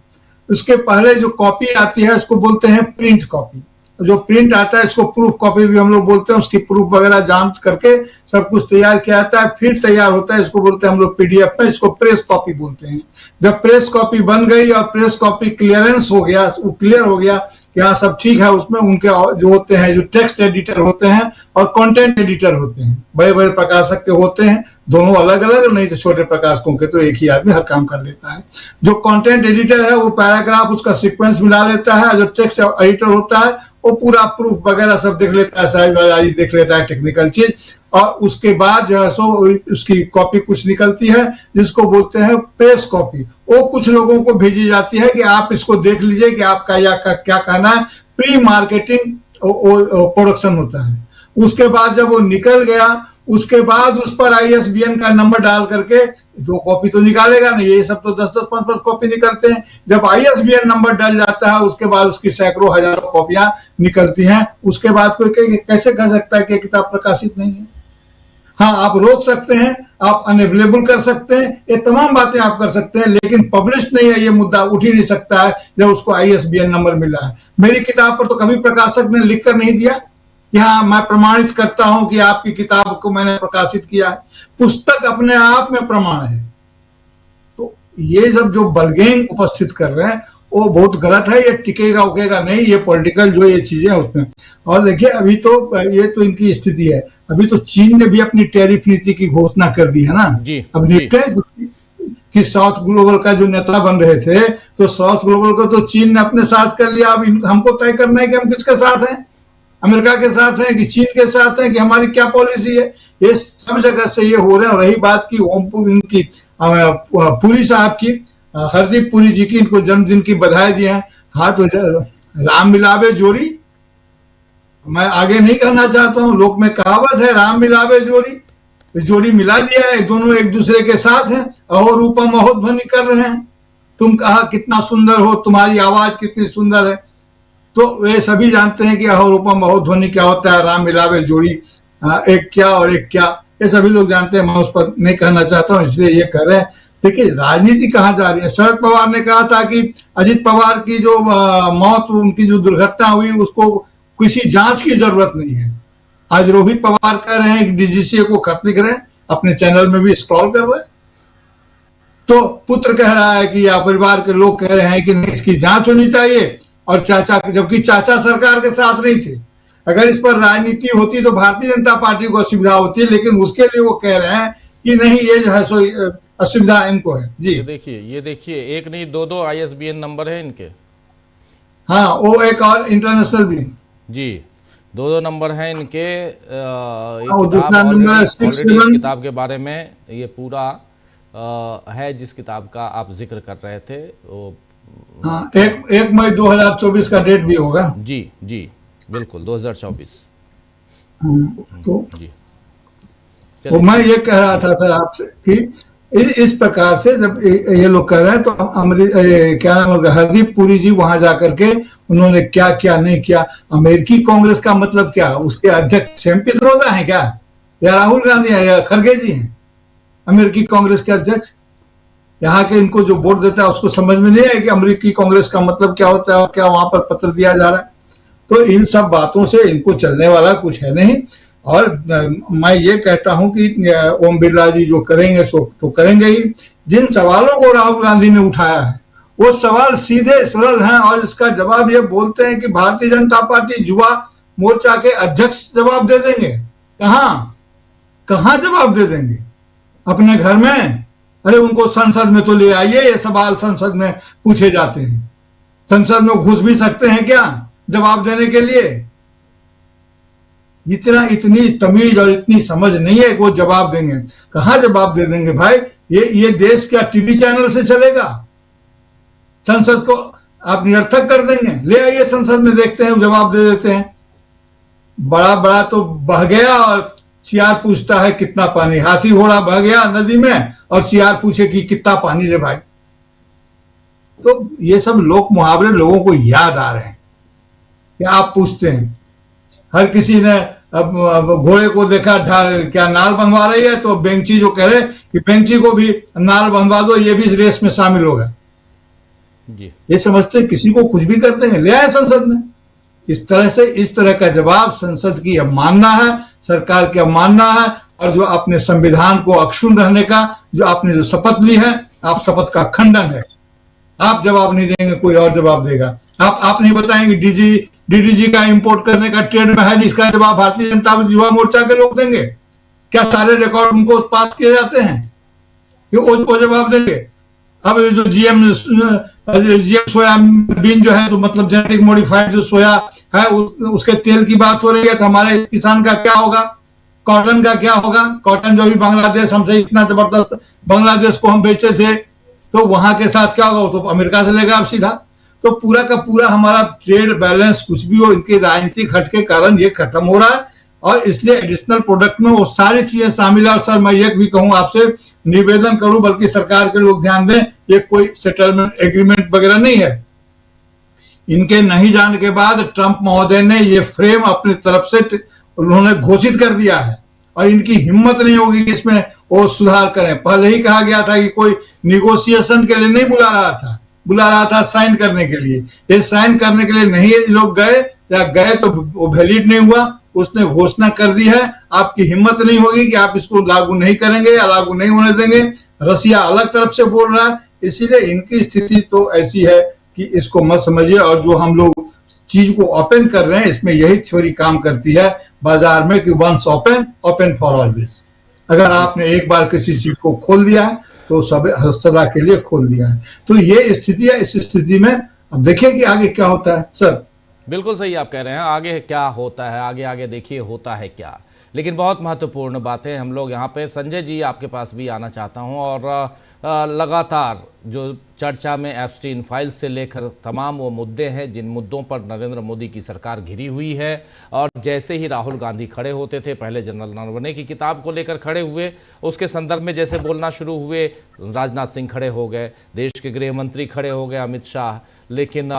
Speaker 5: उसके पहले जो कॉपी आती है उसको बोलते हैं प्रिंट कॉपी। जो प्रिंट आता है इसको प्रूफ कॉपी भी हम लोग बोलते हैं। उसकी प्रूफ वगैरह जांच करके सब कुछ तैयार किया जाता है, फिर तैयार होता है, इसको बोलते हैं हम लोग PDF में, इसको प्रेस कॉपी बोलते हैं। जब प्रेस कॉपी बन गई और प्रेस कॉपी क्लियरेंस हो गया, वो क्लियर हो गया कि हाँ सब ठीक है, उसमें उनके जो होते हैं, जो टेक्स्ट एडिटर होते हैं और कंटेंट एडिटर होते हैं, बड़े बड़े प्रकाशक के होते हैं, दोनों अलग अलग, नहीं तो छोटे प्रकाशकों के तो एक ही आदमी हर काम कर लेता है। जो कंटेंट एडिटर है वो पैराग्राफ उसका सीक्वेंस मिला लेता है, जो टेक्स्ट एडिटर होता है वो पूरा प्रूफ वगैरह सब देख लेता है, साइज देख लेता है, टेक्निकल चीज, और उसके बाद जो है सो उसकी कॉपी कुछ निकलती है जिसको बोलते हैं प्रेस कॉपी। वो कुछ लोगों को भेजी जाती है कि आप इसको देख लीजिए कि आपका या क्या कहना है। प्री मार्केटिंग प्रोडक्शन होता है। उसके बाद जब वो निकल गया, उसके बाद उस पर ISBN का नंबर डाल करके 2 कॉपी तो निकालेगा नहीं, ये सब तो 10-10, 5-5 कॉपी निकलते हैं। जब ISBN नंबर डल जाता है उसके बाद उसकी सैकड़ों हजारों कॉपियां निकलती हैं। उसके बाद कोई कैसे कह सकता है कि किताब प्रकाशित नहीं है? हाँ, आप रोक सकते हैं, आप अनअवेलेबल कर सकते हैं, ये तमाम बातें आप कर सकते हैं, लेकिन पब्लिश नहीं है, ये मुद्दा उठ ही नहीं सकता है जब उसको ISBN नंबर मिला है। मेरी किताब पर तो कभी प्रकाशक ने लिख कर नहीं दिया कि हाँ मैं प्रमाणित करता हूं कि आपकी किताब को मैंने प्रकाशित किया है। पुस्तक अपने आप में प्रमाण है। तो ये सब जो बलगेंग उपस्थित कर रहे हैं वो बहुत गलत है। ये टिकेगा उकेगा नहीं, ये पॉलिटिकल जो ये चीजें उसमें। और देखिए अभी तो ये तो इनकी स्थिति है। अभी तो चीन ने भी अपनी टैरिफ नीति की घोषणा कर दी है ना। अब निपटे कि साउथ ग्लोबल का जो नेता बन रहे थे, तो साउथ ग्लोबल को तो चीन ने अपने साथ कर लिया। अब हमको तय करना है कि हम किसके साथ हैं, अमेरिका के साथ हैं कि चीन के साथ हैं, कि हमारी क्या पॉलिसी है। ये सब जगह से ये हो रहे हैं। और रही बात की इनकी पुरी साहब की, हरदीप पुरी जी की, इनको जन्मदिन की बधाई दी है। हाँ, तो राम मिलावे जोड़ी, मैं आगे नहीं कहना चाहता हूँ, लोक में कहावत है राम मिलावे जोड़ी, जोड़ी मिला दिया है, दोनों एक दूसरे के साथ हैं। अहो रूपम महोध्वनि कर रहे हैं, तुम कहा कितना सुंदर हो, तुम्हारी आवाज कितनी सुंदर है। तो वे सभी जानते हैं कि अहो रूपम महोध्वनि क्या होता है, राम मिलावे जोड़ी, एक क्या और एक क्या, ये सभी लोग जानते हैं। मैं उस पर नहीं कहना चाहता हूँ, इसलिए ये कह रहे हैं। देखिए राजनीति कहाँ जा रही है। शरद पवार ने कहा था कि अजित पवार की जो मौत, उनकी जो दुर्घटना हुई, उसको किसी जांच की जरूरत नहीं है। आज रोहित पवार कह रहे हैं कि DGCA को खत लिख रहे हैं, अपने चैनल में भी स्क्रॉल कर रहे हैं। तो पुत्र कह रहा है कि या परिवार के लोग कह रहे हैं कि नहीं, इसकी जांच होनी चाहिए। और चाचा, जबकि चाचा सरकार के साथ नहीं थे। अगर इस पर राजनीति होती तो भारतीय जनता पार्टी को असुविधा होती है, लेकिन उसके लिए वो कह रहे हैं कि नहीं, ये जो है सो असुविधा इनको है। जी
Speaker 1: ये देखिए एक नहीं 2 ISBN नंबर है इनके।
Speaker 5: हाँ, वो एक और इंटरनेशनल भी
Speaker 1: जी, 2 नंबर हैं इनके।
Speaker 5: दूसरा नंबर है 67।
Speaker 1: किताब के बारे में ये पूरा है जिस किताब का आप जिक्र कर रहे थे वो।
Speaker 5: हाँ, 1 मई 2024 का डेट भी होगा।
Speaker 1: जी बिल्कुल 2024।
Speaker 5: तो
Speaker 1: जी
Speaker 5: तो मैं ये कह रहा था सर आपसे कि इस प्रकार से जब ये लोग कह रहे हैं तो क्या नाम है, हरदीप पुरी जी वहां जाकर के उन्होंने क्या क्या नहीं किया। अमेरिकी कांग्रेस का मतलब क्या, उसके अध्यक्ष एमपी त्रोदा है क्या, या राहुल गांधी है, या खड़गे जी हैं अमेरिकी कांग्रेस के अध्यक्ष? यहाँ के इनको जो वोट देता है उसको समझ में नहीं है कि अमेरिकी कांग्रेस का मतलब क्या होता है और क्या वहां पर पत्र दिया जा रहा है। तो इन सब बातों से इनको चलने वाला कुछ है नहीं। और मैं ये कहता हूं कि ओम बिरला जी जो करेंगे सो तो करेंगे ही। जिन सवालों को राहुल गांधी ने उठाया है वो सवाल सीधे सरल हैं और इसका जवाब ये बोलते हैं कि भारतीय जनता पार्टी युवा मोर्चा के अध्यक्ष जवाब दे देंगे। कहां जवाब दे देंगे? अपने घर में? अरे उनको संसद में तो ले आइए, ये सवाल संसद में पूछे जाते हैं। संसद में घुस भी सकते हैं क्या जवाब देने के लिए? इतनी तमीज और इतनी समझ नहीं है कि वो जवाब देंगे। कहां जवाब दे देंगे भाई? ये देश क्या टीवी चैनल से चलेगा? संसद को आप निरर्थक कर देंगे? ले आइए संसद में, देखते हैं जवाब दे देते हैं। बड़ा बड़ा तो बह गया और सियार पूछता है कितना पानी। हाथी घोड़ा बह गया नदी में और सियार पूछे कि कितना पानी रे भाई। तो ये सब लोक मुहावरे लोगों को याद आ रहे हैं कि आप पूछते हैं। हर किसी ने अब घोड़े को देखा क्या नाल बनवा रही है, तो बेंची जो कह रहे कि बेंची को भी नाल बनवा दो, ये भी इस रेस में शामिल होगा।
Speaker 1: जी
Speaker 5: ये समझते किसी को कुछ भी करते हैं, ले आए संसद में। इस तरह से इस तरह का जवाब संसद की अवमानना है, सरकार की अवमानना है। और जो अपने संविधान को अक्षुण्ण रहने का जो आपने जो शपथ ली है, आप शपथ का खंडन है। आप जवाब नहीं देंगे, कोई और जवाब देगा। आप नहीं बताएंगे डीडीजी का इंपोर्ट करने का ट्रेड में है, इसका जवाब भारतीय जनता युवा मोर्चा के लोग देंगे क्या? सारे रिकॉर्ड उनको पास किए जाते हैं कि वो जवाब देंगे? अब जो जीएम सोयाबीन जो है, तो मतलब जेनेटिक मॉडिफाइड जो सोया है उसके तेल की बात हो रही है, तो हमारे किसान का क्या होगा? कॉटन का क्या होगा? कॉटन जो भी बांग्लादेश हमसे इतना जबरदस्त, बांग्लादेश को हम बेचते थे, तो वहां के साथ क्या होगा? तो अमेरिका से लेगा अब सीधा। तो पूरा का पूरा हमारा ट्रेड बैलेंस कुछ भी हो, इनके राजनीतिक हट के कारण ये खत्म हो रहा है। और इसलिए एडिशनल प्रोडक्ट में वो सारी चीजें शामिल है। और सर मैं ये भी कहूँ आपसे, निवेदन करूं, बल्कि सरकार के लोग ध्यान दें, ये कोई सेटलमेंट एग्रीमेंट वगैरह नहीं है। इनके नहीं जाने के बाद ट्रंप महोदय ने ये फ्रेम अपनी तरफ से उन्होंने घोषित कर दिया है और इनकी हिम्मत नहीं होगी कि इसमें वो सुधार करें। पहले ही कहा गया था कि कोई निगोशिएशन के लिए नहीं बुला रहा था साइन करने के लिए। ये साइन करने के लिए नहीं लोग गए, या गए तो वो वैलिड नहीं हुआ। उसने घोषणा कर दी है, आपकी हिम्मत नहीं होगी कि आप इसको लागू नहीं करेंगे या लागू नहीं होने देंगे। रसिया अलग तरफ से बोल रहा है, इसीलिए इनकी स्थिति तो ऐसी है कि इसको मत समझिए। और जो हम लोग चीज को ओपन कर रहे हैं, इसमें यही थ्योरी काम करती है बाजार में कि वंस ओपन फॉर ऑलवेज। अगर आपने एक बार किसी चीज को खोल दिया है तो सब सदा के लिए खोल दिया है। तो ये स्थिति है। इस स्थिति में अब देखिए कि आगे क्या होता है। सर
Speaker 1: बिल्कुल सही आप कह रहे हैं, आगे क्या होता है, आगे देखिए होता है क्या। लेकिन बहुत महत्वपूर्ण बातें हम लोग यहाँ पे, संजय जी आपके पास भी आना चाहता हूँ। और लगातार जो चर्चा में एप्स्टीन फाइल से लेकर तमाम वो मुद्दे हैं जिन मुद्दों पर नरेंद्र मोदी की सरकार घिरी हुई है। और जैसे ही राहुल गांधी खड़े होते थे, पहले जनरल नरवणे की किताब को लेकर खड़े हुए, उसके संदर्भ में जैसे बोलना शुरू हुए, राजनाथ सिंह खड़े हो गए, देश के गृह मंत्री खड़े हो गए, अमित शाह। लेकिन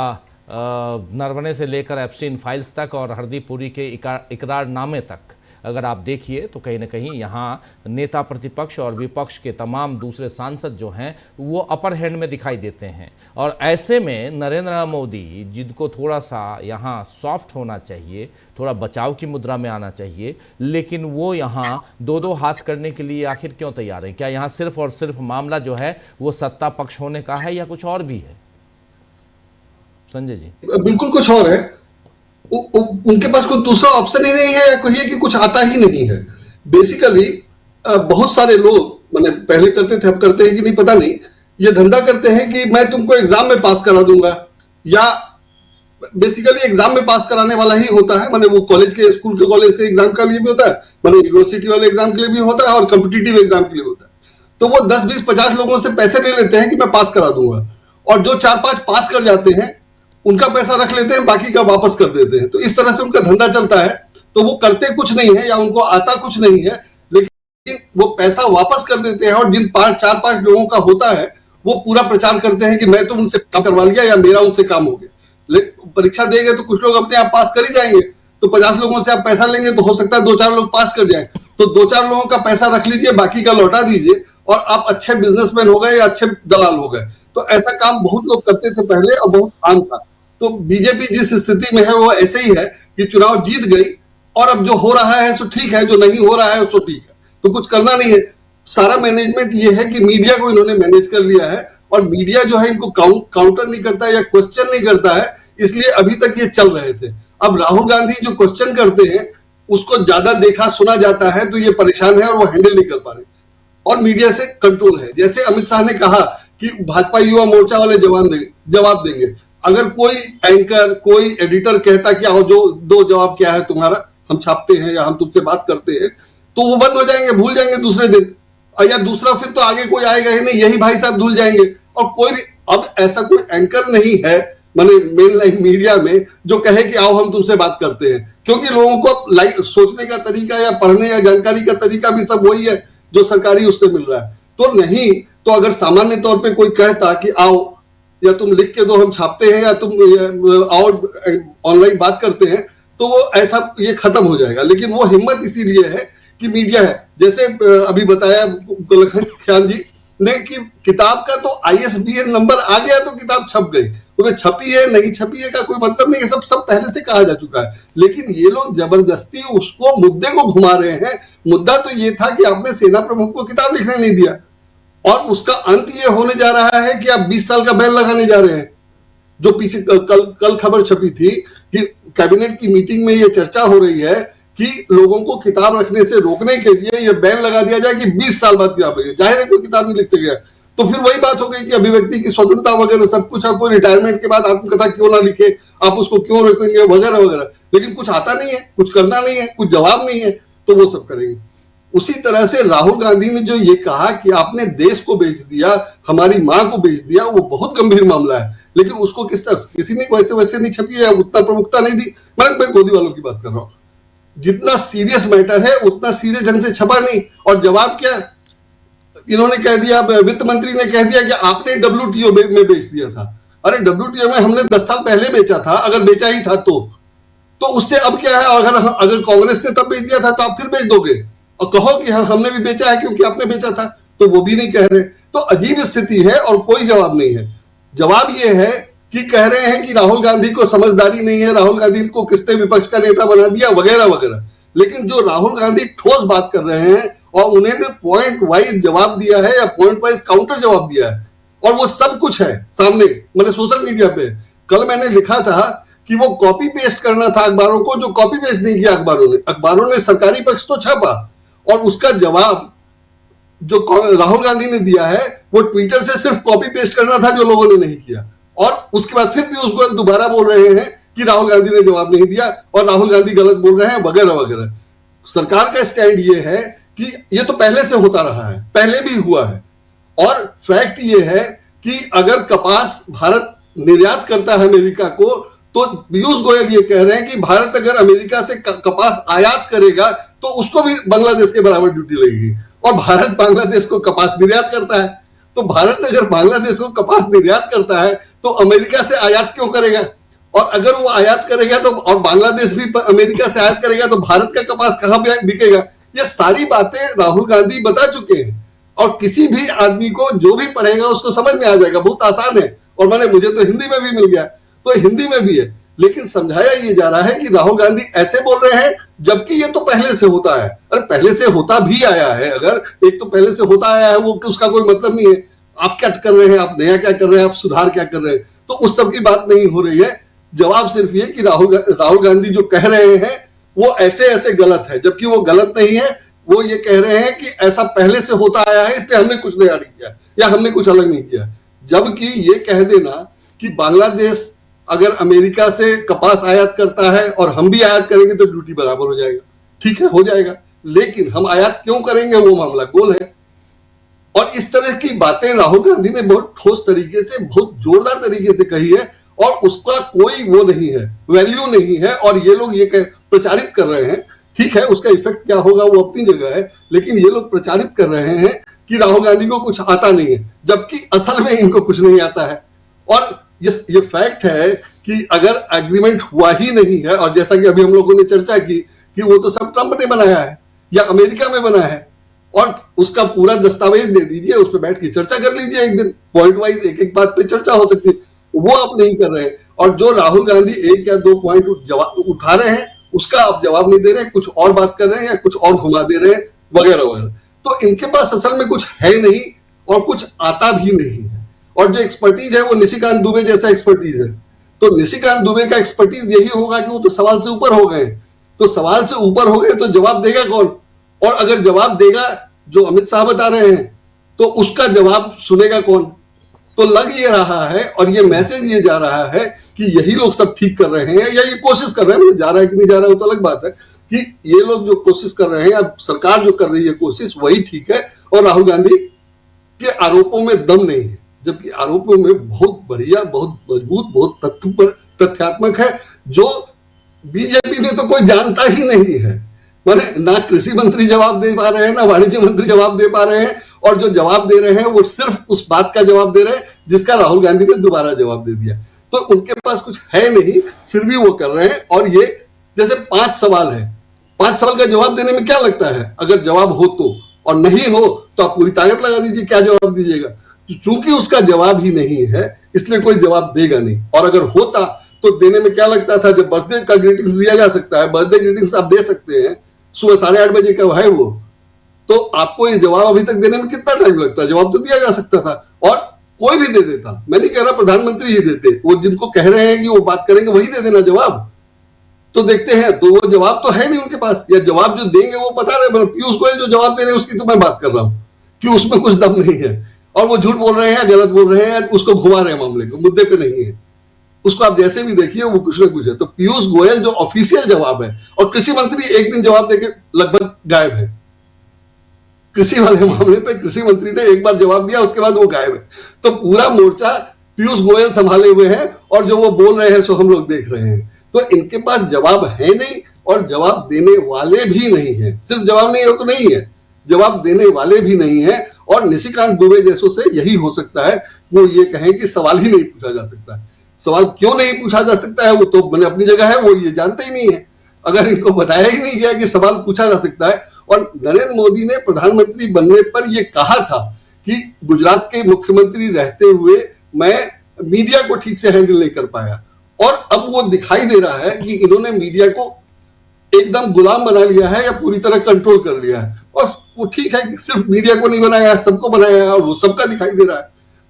Speaker 1: नरवणे से लेकर एप्स्टीन फाइल्स तक और हरदीप पुरी के इकरारनामे तक अगर आप देखिए तो कहीं ना कहीं यहाँ नेता प्रतिपक्ष और विपक्ष के तमाम दूसरे सांसद जो हैं वो अपर हैंड में दिखाई देते हैं। और ऐसे में नरेंद्र मोदी, जिनको थोड़ा सा यहाँ सॉफ्ट होना चाहिए, थोड़ा बचाव की मुद्रा में आना चाहिए, लेकिन वो यहाँ दो हाथ करने के लिए आखिर क्यों तैयार हैं? क्या यहाँ सिर्फ और सिर्फ मामला जो है वो सत्ता पक्ष होने का है या कुछ और भी है? संजय जी।
Speaker 6: बिल्कुल कुछ और है। उनके पास कोई दूसरा ऑप्शन ही नहीं है, या कहिए कि कुछ आता ही नहीं है। बेसिकली बहुत सारे लोग मैंने पहले करते थे, अब करते हैं कि नहीं पता नहीं, ये धंधा करते हैं कि मैं तुमको एग्जाम में पास करा दूंगा, या बेसिकली एग्जाम में पास कराने वाला ही होता है। मैंने वो कॉलेज के, स्कूल के कॉलेज के एग्जाम के लिए भी होता है, मैंने यूनिवर्सिटी वाले एग्जाम के लिए भी होता है और कॉम्पिटिटिव एग्जाम के लिए होता है। तो वो 10, 20, 50 लोगों से पैसे ले लेते हैं कि मैं पास करा दूंगा, और जो 4-5 पास कर जाते हैं उनका पैसा रख लेते हैं, बाकी का वापस कर देते हैं। तो इस तरह से उनका धंधा चलता है। तो वो करते कुछ नहीं है या उनको आता कुछ नहीं है, लेकिन वो पैसा वापस कर देते हैं और जिन 4-5 लोगों का होता है वो पूरा प्रचार करते हैं कि मैं तो उनसे काम करवा लिया या मेरा उनसे काम हो गया। लेकिन परीक्षा देंगे तो कुछ लोग अपने आप पास कर ही जाएंगे, तो 50 लोगों से आप पैसा लेंगे तो हो सकता है 2-4 लोग पास कर जाए, तो 2-4 लोगों का पैसा रख लीजिए, बाकी का लौटा दीजिए और आप अच्छे बिजनेसमैन हो गए या अच्छे दलाल हो गए। तो ऐसा काम बहुत लोग करते थे पहले और बहुत आम था। तो बीजेपी जिस स्थिति में है वो ऐसे ही है कि चुनाव जीत गई और अब जो हो रहा है सो ठीक है, जो नहीं हो रहा है सो ठीक है, तो कुछ करना नहीं है। सारा मैनेजमेंट ये है कि मीडिया को इन्होंने मैनेज कर लिया है और मीडिया जो है इनको काउंटर नहीं करता या क्वेश्चन नहीं करता है, इसलिए अभी तक ये चल रहे थे। अब राहुल गांधी जो क्वेश्चन करते हैं उसको ज्यादा देखा सुना जाता है तो ये परेशान है और वो हैंडल नहीं कर पा रहे और मीडिया से कंट्रोल है। जैसे अमित शाह ने कहा कि भाजपा युवा मोर्चा वाले जवाब देंगे, अगर कोई एंकर कोई एडिटर कहता कि आओ जो दो जवाब क्या है तुम्हारा, हम छापते हैं या हम तुमसे बात करते हैं, तो वो बंद हो जाएंगे, भूल जाएंगे दूसरे दिन, या दूसरा फिर तो आगे कोई आएगा ही नहीं, यही भाई साहब भूल जाएंगे। और कोई भी अब ऐसा कोई एंकर नहीं है माने मेन लाइन मीडिया में जो कहे कि आओ हम तुमसे बात करते हैं, क्योंकि लोगों को सोचने का तरीका या पढ़ने या जानकारी का तरीका भी सब वही है जो सरकारी उससे मिल रहा है। तो नहीं तो अगर सामान्य तौर पे कोई कहता कि आओ या तुम लिख के दो हम छापते हैं या तुम आओ ऑनलाइन बात करते हैं, तो वो ऐसा ये खत्म हो जाएगा। लेकिन वो हिम्मत इसीलिए है कि मीडिया है। जैसे अभी बताया ख्याल जी ने कि किताब का तो ISBN नंबर आ गया तो किताब छप गई, तो छपी है नहीं छपी है का कोई मतलब नहीं है, सब पहले से कहा जा चुका है। लेकिन ये लोग जबरदस्ती उसको मुद्दे को घुमा रहे हैं। मुद्दा तो ये था कि आपने सेना प्रमुख को किताब लिखने नहीं दिया और उसका अंत ये होने जा रहा है कि आप 20 साल का बैन लगाने जा रहे हैं। जो पीछे कल खबर छपी थी कि कैबिनेट की मीटिंग में ये चर्चा हो रही है कि लोगों को किताब रखने से रोकने के लिए ये बैन लगा दिया जाए कि 20 साल बाद किताब लिखे। जाहिर है कोई किताब नहीं लिख सकेगा, तो फिर वही बात हो गई कि अभिव्यक्ति की स्वतंत्रता वगैरह सब कुछ, आपको रिटायरमेंट के बाद आत्मकथा क्यों ना लिखे, आप उसको क्यों रोकेंगे वगैरह वगैरह। लेकिन कुछ आता नहीं है, कुछ करना नहीं है, कुछ जवाब नहीं है, तो वो सब करेंगे। उसी तरह से राहुल गांधी ने जो ये कहा कि आपने देश को बेच दिया, हमारी मां को बेच दिया, वो बहुत गंभीर मामला है। लेकिन उसको किस तरह किसी ने वैसे नहीं छपी है, उतना प्रमुखता नहीं दी। मैं गोदी वालों की बात कर रहा हूं। जितना सीरियस मैटर है उतना सीरियस ढंग से छपा नहीं। और जवाब क्या इन्होंने कह दिया, वित्त मंत्री ने कह दिया कि आपने WTO में बेच दिया था। अरे WTO में हमने 10 साल पहले बेचा था, अगर बेचा ही था तो उससे अब क्या है। अगर कांग्रेस ने तब बेच दिया था तो आप फिर बेच दोगे और कहो कि हाँ हमने भी बेचा है क्योंकि आपने बेचा था, तो वो भी नहीं कह रहे। तो अजीब स्थिति है और कोई जवाब नहीं है। जवाब ये है कि कह रहे हैं कि राहुल गांधी को समझदारी नहीं है, राहुल गांधी को किसने विपक्ष का नेता बना दिया वगैरह वगैरह। लेकिन जो राहुल गांधी ठोस बात कर रहे हैं और उन्होंने पॉइंट वाइज जवाब दिया है या पॉइंट वाइज काउंटर जवाब दिया है और वो सब कुछ है सामने, मतलब सोशल मीडिया पे। कल मैंने लिखा था कि वो कॉपी पेस्ट करना था अखबारों को, जो कॉपी पेस्ट नहीं किया अखबारों ने सरकारी पक्ष तो छापा और उसका जवाब जो राहुल गांधी ने दिया है वो ट्विटर से सिर्फ कॉपी पेस्ट करना था, जो लोगों ने नहीं किया। और उसके बाद फिर पीयूष गोयल दोबारा बोल रहे हैं कि राहुल गांधी ने जवाब नहीं दिया और राहुल गांधी गलत बोल रहे हैं वगैरह वगैरह। सरकार का स्टैंड ये है कि ये तो पहले से होता रहा है, पहले भी हुआ है। और फैक्ट ये है कि अगर कपास भारत निर्यात करता है अमेरिका को, तो पीयूष गोयल ये कह रहे हैं कि भारत अगर अमेरिका से कपास आयात करेगा तो उसको भी बांग्लादेश के बराबर ड्यूटी लगेगी। और भारत बांग्लादेश को कपास निर्यात करता है, तो भारत अगर बांग्लादेश को कपास निर्यात करता है तो अमेरिका से आयात क्यों करेगा? और अगर वो आयात करेगा तो और बांग्लादेश भी अमेरिका से आयात करेगा तो भारत का कपास कहां बिकेगा? ये सारी बातें राहुल गांधी बता चुके हैं और किसी भी आदमी को जो भी पढ़ेगा उसको समझ में आ जाएगा, बहुत आसान है। और मुझे तो हिंदी में भी मिल गया, तो हिंदी में भी है। लेकिन समझाया ये जा रहा है कि राहुल गांधी ऐसे बोल रहे हैं जबकि ये तो पहले से होता है। अरे पहले से होता भी आया है, अगर एक तो पहले से होता आया है वो उसका कोई मतलब नहीं है। आप क्या कर रहे हैं, आप नया क्या कर रहे हैं, आप सुधार क्या कर रहे हैं, तो उस सब की बात नहीं हो रही है। जवाब सिर्फ ये कि राहुल गांधी जो कह रहे हैं वो ऐसे गलत है, जबकि वो गलत नहीं है। वो ये कह रहे हैं कि ऐसा पहले से होता आया है, इसलिए हमने कुछ नया नहीं किया या हमने कुछ अलग नहीं किया। जबकि ये कह देना कि बांग्लादेश अगर अमेरिका से कपास आयात करता है और हम भी आयात करेंगे तो ड्यूटी बराबर हो जाएगा, ठीक है, हो जाएगा। लेकिन हम आयात क्यों करेंगे वो मामला गोल है। और इस तरह की बातें राहुल गांधी ने बहुत ठोस तरीके से, बहुत जोरदार तरीके से कही है और उसका कोई वो नहीं है, वैल्यू नहीं है। और ये लोग ये प्रचारित कर रहे हैं। ठीक है, उसका इफेक्ट क्या होगा वो अपनी जगह है, लेकिन ये लोग प्रचारित कर रहे हैं कि राहुल गांधी को कुछ आता नहीं है, जबकि असल में इनको कुछ नहीं आता है। और ये फैक्ट है कि अगर एग्रीमेंट हुआ ही नहीं है, और जैसा कि अभी हम लोगों ने चर्चा की कि वो तो सब ट्रंप ने बनाया है या अमेरिका में बना है, और उसका पूरा दस्तावेज दे दीजिए, उस पर बैठ के चर्चा कर लीजिए, एक दिन पॉइंट वाइज एक एक बात पे चर्चा हो सकती है, वो आप नहीं कर रहे। और जो राहुल गांधी 1 या 2 पॉइंट उठा रहे हैं उसका आप जवाब नहीं दे रहे हैं, कुछ और बात कर रहे हैं या कुछ और घुमा दे रहे हैं वगैरह वगैरह। तो इनके पास असल में कुछ है नहीं और कुछ आता भी नहीं है। और जो एक्सपर्टीज है वो निशिकांत दुबे जैसा एक्सपर्टीज है। तो निशिकांत दुबे का एक्सपर्टीज यही होगा कि वो तो सवाल से ऊपर हो गए, तो सवाल से ऊपर हो गए तो जवाब देगा कौन? और अगर जवाब देगा जो अमित शाह बता रहे हैं तो उसका जवाब सुनेगा कौन? तो लग ये रहा है और ये मैसेज ये जा रहा है कि यही लोग सब ठीक कर रहे हैं, या ये कोशिश कर रहे हैं, जा रहा है कि नहीं जा रहा है वो तो अलग बात है, कि ये लोग जो कोशिश कर रहे हैं, अब सरकार जो कर रही है कोशिश वही ठीक है, और राहुल गांधी के आरोपों में दम नहीं है, जबकि आरोपों में बहुत बढ़िया, बहुत मजबूत, बहुत तथ्यात्मक है, जो बीजेपी में तो कोई जानता ही नहीं है। माने ना कृषि मंत्री जवाब दे पा रहे हैं, ना वाणिज्य मंत्री जवाब दे पा रहे हैं, और जो जवाब दे रहे हैं वो सिर्फ उस बात का जवाब दे रहे हैं जिसका राहुल गांधी ने दोबारा जवाब दे दिया। तो उनके पास कुछ है नहीं, फिर भी वो कर रहे हैं। और ये जैसे 5 सवाल है, 5 सवाल का जवाब देने में क्या लगता है? अगर जवाब हो तो, और नहीं हो तो आप पूरी ताकत लगा दीजिए, क्या जवाब दीजिएगा। चूंकि उसका जवाब ही नहीं है इसलिए कोई जवाब देगा नहीं। और अगर होता तो देने में क्या लगता था? जब बर्थडे का ग्रीटिंग्स दिया जा सकता है, बर्थडे ग्रीटिंग्स आप दे सकते हैं, सुबह 8:30 बजे का है वो, तो आपको ये जवाब अभी तक देने में कितना टाइम लगता? जवाब तो दिया जा सकता था, और कोई भी दे देता। मैं नहीं कह रहा प्रधानमंत्री ही देते, वो जिनको कह रहे हैं कि वो बात करेंगे वही दे देना जवाब। तो देखते हैं, तो वो जवाब तो है नहीं उनके पास, या जवाब जो देंगे वो बता रहे हैं। पीयूष गोयल जो जवाब दे रहे हैं उसकी तो मैं बात कर रहा हूं कि उसमें कुछ दम नहीं है, और वो झूठ बोल रहे हैं, गलत बोल रहे हैं, उसको घुमा रहे हैं, मामले को मुद्दे पे नहीं है। उसको आप जैसे भी देखिए वो कुछ ना कुछ है। तो पीयूष गोयल जो ऑफिशियल जवाब है, और कृषि मंत्री एक दिन जवाब देके लगभग गायब है। कृषि वाले मामले पे कृषि मंत्री ने एक बार जवाब दिया, उसके बाद वो गायब है। तो पूरा मोर्चा पीयूष गोयल संभाले हुए हैं, और जो वो बोल रहे हैं सो हम लोग देख रहे हैं। तो इनके पास जवाब है नहीं, और जवाब देने वाले भी नहीं है। सिर्फ जवाब नहीं हो तो नहीं है, जवाब देने वाले भी नहीं है। और निशिकांत दुबे जैसों से यही हो सकता है, वो ये कहें कि सवाल ही नहीं पूछा जा सकता। सवाल क्यों नहीं पूछा जा सकता है वो तो मैंने अपनी जगह है, वो ये जानते ही नहीं है। अगर इनको बताया ही नहीं गया कि सवाल पूछा जा सकता है। और नरेंद्र मोदी ने प्रधानमंत्री बनने पर यह कहा था कि गुजरात के मुख्यमंत्री रहते हुए मैं मीडिया को ठीक से हैंडल नहीं कर पाया, और अब वो दिखाई दे रहा है कि इन्होंने मीडिया को एकदम गुलाम बना लिया है या पूरी तरह कंट्रोल कर लिया है। और वो ठीक है कि सिर्फ मीडिया को नहीं बनाया है, सबको बनाया है, और वो सबका दिखाई दे रहा है।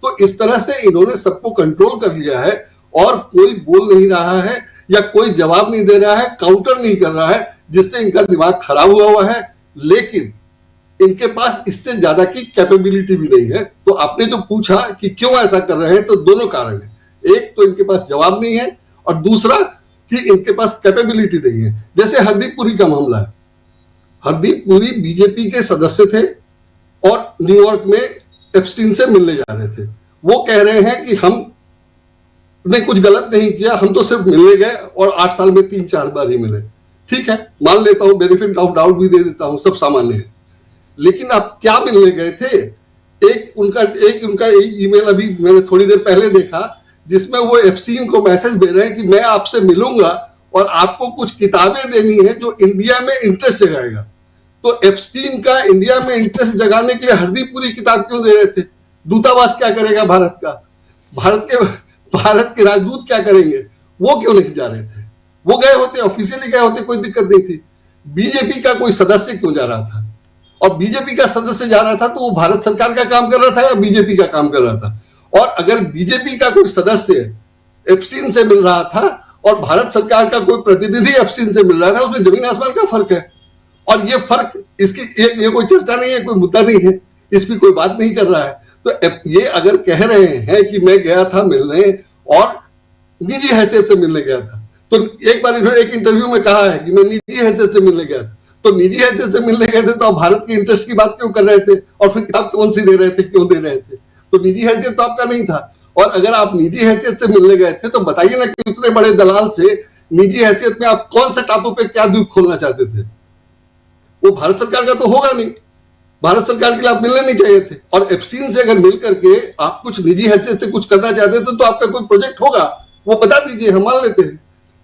Speaker 6: तो इस तरह से इन्होंने सबको कंट्रोल कर लिया है, और कोई बोल नहीं रहा है या कोई जवाब नहीं दे रहा है, काउंटर नहीं कर रहा है, जिससे इनका दिमाग खराब हुआ है। लेकिन इनके पास इससे ज्यादा की कैपेबिलिटी भी नहीं है। तो आपने जो पूछा कि क्यों ऐसा कर रहे हैं, तो दोनों कारण है। एक तो इनके पास जवाब नहीं है, और दूसरा कि इनके पास कैपेबिलिटी नहीं है। जैसे हरदीप पुरी का मामला है, हरदीप पुरी बीजेपी के सदस्य थे और न्यूयॉर्क में एप्स्टीन से मिलने जा रहे थे। वो कह रहे हैं कि हमने कुछ गलत नहीं किया, हम तो सिर्फ मिलने गए और 8 साल में 3-4 बार ही मिले। ठीक है, मान लेता हूं, बेनिफिट ऑफ डाउट भी दे देता हूं, सब सामान्य है। लेकिन आप क्या मिलने गए थे? एक उनका ईमेल अभी मैंने थोड़ी देर पहले देखा, जिसमें वो एप्स्टीन को मैसेज दे रहे हैं कि मैं आपसे मिलूंगा और आपको कुछ किताबें देनी है जो इंडिया में इंटरेस्ट जगाएगा। तो एप्स्टीन का इंडिया में इंटरेस्ट जगाने के लिए हरदीप पुरी किताब क्यों दे रहे थे? दूतावास क्या करेगा भारत का? भारत के राजदूत क्या करेंगे? वो क्यों नहीं जा रहे थे? वो गए होते, ऑफिशियली गए होते, कोई दिक्कत नहीं थी। बीजेपी का कोई सदस्य क्यों जा रहा था? और बीजेपी का सदस्य जा रहा था तो वो भारत सरकार का काम कर रहा था या बीजेपी का काम कर रहा था? और अगर बीजेपी का कोई सदस्य एप्स्टीन से मिल रहा था और भारत सरकार का कोई प्रतिनिधि एप्स्टीन से मिल रहा था, उसमें जमीन आसमान का फर्क है। और ये फर्क, इसकी ये कोई चर्चा नहीं है, कोई मुद्दा नहीं है, इस पर कोई बात नहीं कर रहा है। तो ये अगर कह रहे हैं कि मैं गया था मिलने और निजी हैसियत से मिलने गया था, तो एक बार इन्होंने एक इंटरव्यू में कहा है कि मैं निजी हैसियत से मिलने गया था। तो निजी हैसियत से मिलने गए थे तो आप भारत के इंटरेस्ट की बात क्यों कर रहे थे? और फिर किताब कौन सी दे रहे थे, क्यों दे रहे थे? तो निजी हैसियत तो आपका नहीं था। और अगर आप निजी हैसियत से मिलने गए थे तो बताइए ना कि उतने बड़े दलाल से निजी हैसियत में आप कौन से टापू पे क्या द्वीप खोलना चाहते थे? वो भारत सरकार का तो होगा नहीं, भारत सरकार के लिए आप मिलने नहीं चाहिए थे। और एप्स्टीन से अगर मिल करके आप कुछ निजी हैसियत से कुछ करना चाहते थे तो आपका कोई प्रोजेक्ट होगा, वो बता दीजिए, हम मान लेते हैं।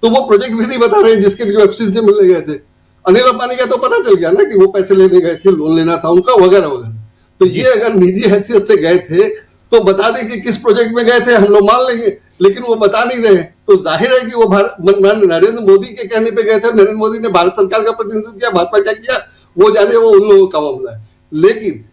Speaker 6: तो वो प्रोजेक्ट भी नहीं बता रहे हैं जिसके लिए एप्स्टीन से मिलने गए थे। अनिल अंबानी का तो पता चल गया ना कि वो पैसे लेने गए थे, लोन लेना था उनका, वगैरह वगैरह। तो ये अगर निजी हैसियत से गए थे तो बता दें कि किस प्रोजेक्ट में गए थे, हम लोग मान लेंगे, लेकिन वो बता नहीं रहे। तो जाहिर है कि वो नरेंद्र मोदी के कहने पे गए थे। नरेंद्र मोदी ने भारत सरकार का प्रतिनिधित्व किया, भाजपा क्या किया वो जाने, वो उन लोगों का मामला है। लेकिन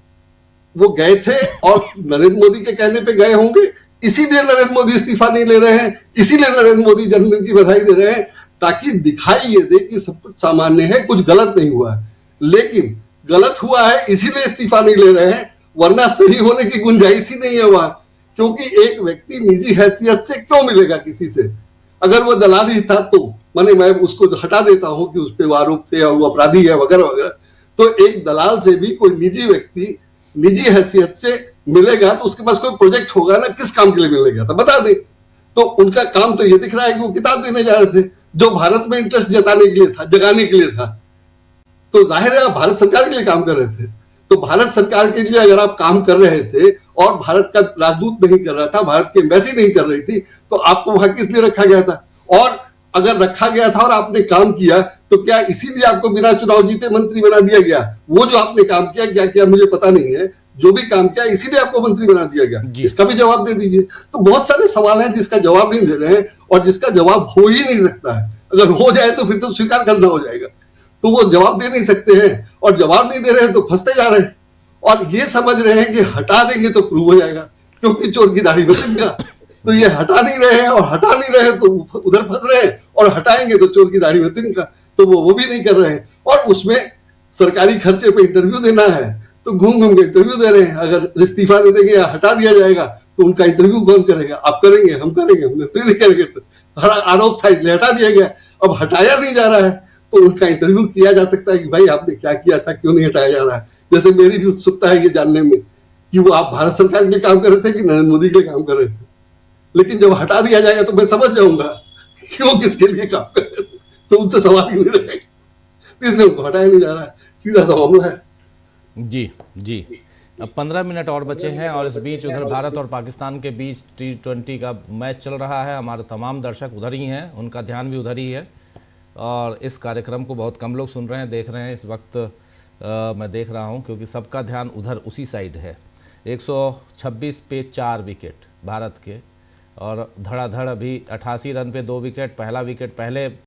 Speaker 6: वो गए थे और नरेंद्र मोदी के कहने पे गए होंगे, इसीलिए नरेंद्र मोदी इस्तीफा नहीं ले रहे हैं, इसीलिए नरेंद्र मोदी जन्मदिन की बधाई दे रहे हैं, ताकि दिखाई ये दे कि सब कुछ सामान्य है, कुछ गलत नहीं हुआ है। लेकिन गलत हुआ है इसीलिए इस्तीफा नहीं ले रहे हैं, वरना सही होने की गुंजाइश ही नहीं है वहां। क्योंकि एक व्यक्ति निजी हैसियत से क्यों मिलेगा किसी से? अगर वो दलाल ही था तो माने मैं उसको हटा देता हूं कि उस पर आरोप थे और वो अपराधी है वगैरह वगैरह। तो एक दलाल से भी कोई निजी व्यक्ति निजी हैसियत से मिलेगा तो उसके पास कोई प्रोजेक्ट होगा ना, किस काम के लिए मिलने गया था बता दे। तो उनका काम तो ये दिख रहा है कि वो किताब देने जा रहे थे, जो भारत में इंटरेस्ट जताने के लिए था, जगाने के लिए था। तो जाहिर है आप भारत सरकार के लिए काम कर रहे थे। तो भारत सरकार के लिए अगर आप काम कर रहे थे और भारत का राजदूत नहीं कर रहा था, भारत की एम्बेसी नहीं कर रही थी, तो आपको वहां किस लिए रखा गया था? और अगर रखा गया था और आपने काम किया तो क्या इसीलिए आपको बिना चुनाव जीते मंत्री बना दिया गया? वो जो आपने काम किया, क्या किया मुझे पता नहीं है, जो भी काम किया इसीलिए आपको मंत्री बना दिया गया, इसका भी जवाब दे दीजिए। तो बहुत सारे सवाल हैं जिसका जवाब नहीं दे रहे हैं और जिसका जवाब हो ही नहीं सकता है। अगर हो जाए तो फिर तो स्वीकार करना हो जाएगा। तो वो जवाब दे नहीं सकते हैं और जवाब नहीं दे रहे हैं तो फंसते जा रहे हैं और ये समझ रहे हैं कि हटा देंगे तो प्रूव हो जाएगा, क्योंकि चोर की दाढ़ी में तिनका। तो ये हटा नहीं रहे हैं और हटा नहीं रहे हैं तो उधर फंस रहे हैं, और हटाएंगे तो चोर की दाढ़ी में तिनका। तो वो भी नहीं कर रहे हैं और उसमें सरकारी खर्चे पे इंटरव्यू देना है तो घूम घूम के इंटरव्यू दे रहे हैं। अगर इस्तीफा दे देंगे या हटा दिया जाएगा तो उनका इंटरव्यू कौन करेगा? आप करेंगे, हम करेंगे, हम नहीं करेंगे। तो आरोप था इसलिए हटा दिया गया, अब हटाया नहीं जा रहा है तो उनका इंटरव्यू किया जा सकता है कि भाई आपने क्या किया था, क्यों नहीं हटाया जा रहा है। जैसे मेरी भी उत्सुकता है ये जानने में कि वो आप भारत सरकार के लिए काम कर रहे थे कि नरेंद्र मोदी के लिए काम कर रहे थे। लेकिन जब हटा दिया जाएगा तो मैं समझ जाऊंगा कि वो किसके लिए काम कर रहे थे, तो उनसे सवाल ही नहीं रहेगा, इसलिए उनको हटाया नहीं जा रहा है। सीधा सा मामला है।
Speaker 1: जी जी। अब 15 मिनट और बचे हैं और इस बीच उधर भारत और पाकिस्तान के बीच T20 का मैच चल रहा है। हमारे तमाम दर्शक उधर ही हैं, उनका ध्यान भी उधर ही है और इस कार्यक्रम को बहुत कम लोग सुन रहे हैं, देख रहे हैं इस वक्त। मैं देख रहा हूं क्योंकि सबका ध्यान उधर उसी साइड है। 126 पे 4 विकेट भारत के और धड़ाधड़ अभी 88 रन पे 2 विकेट। पहला विकेट पहले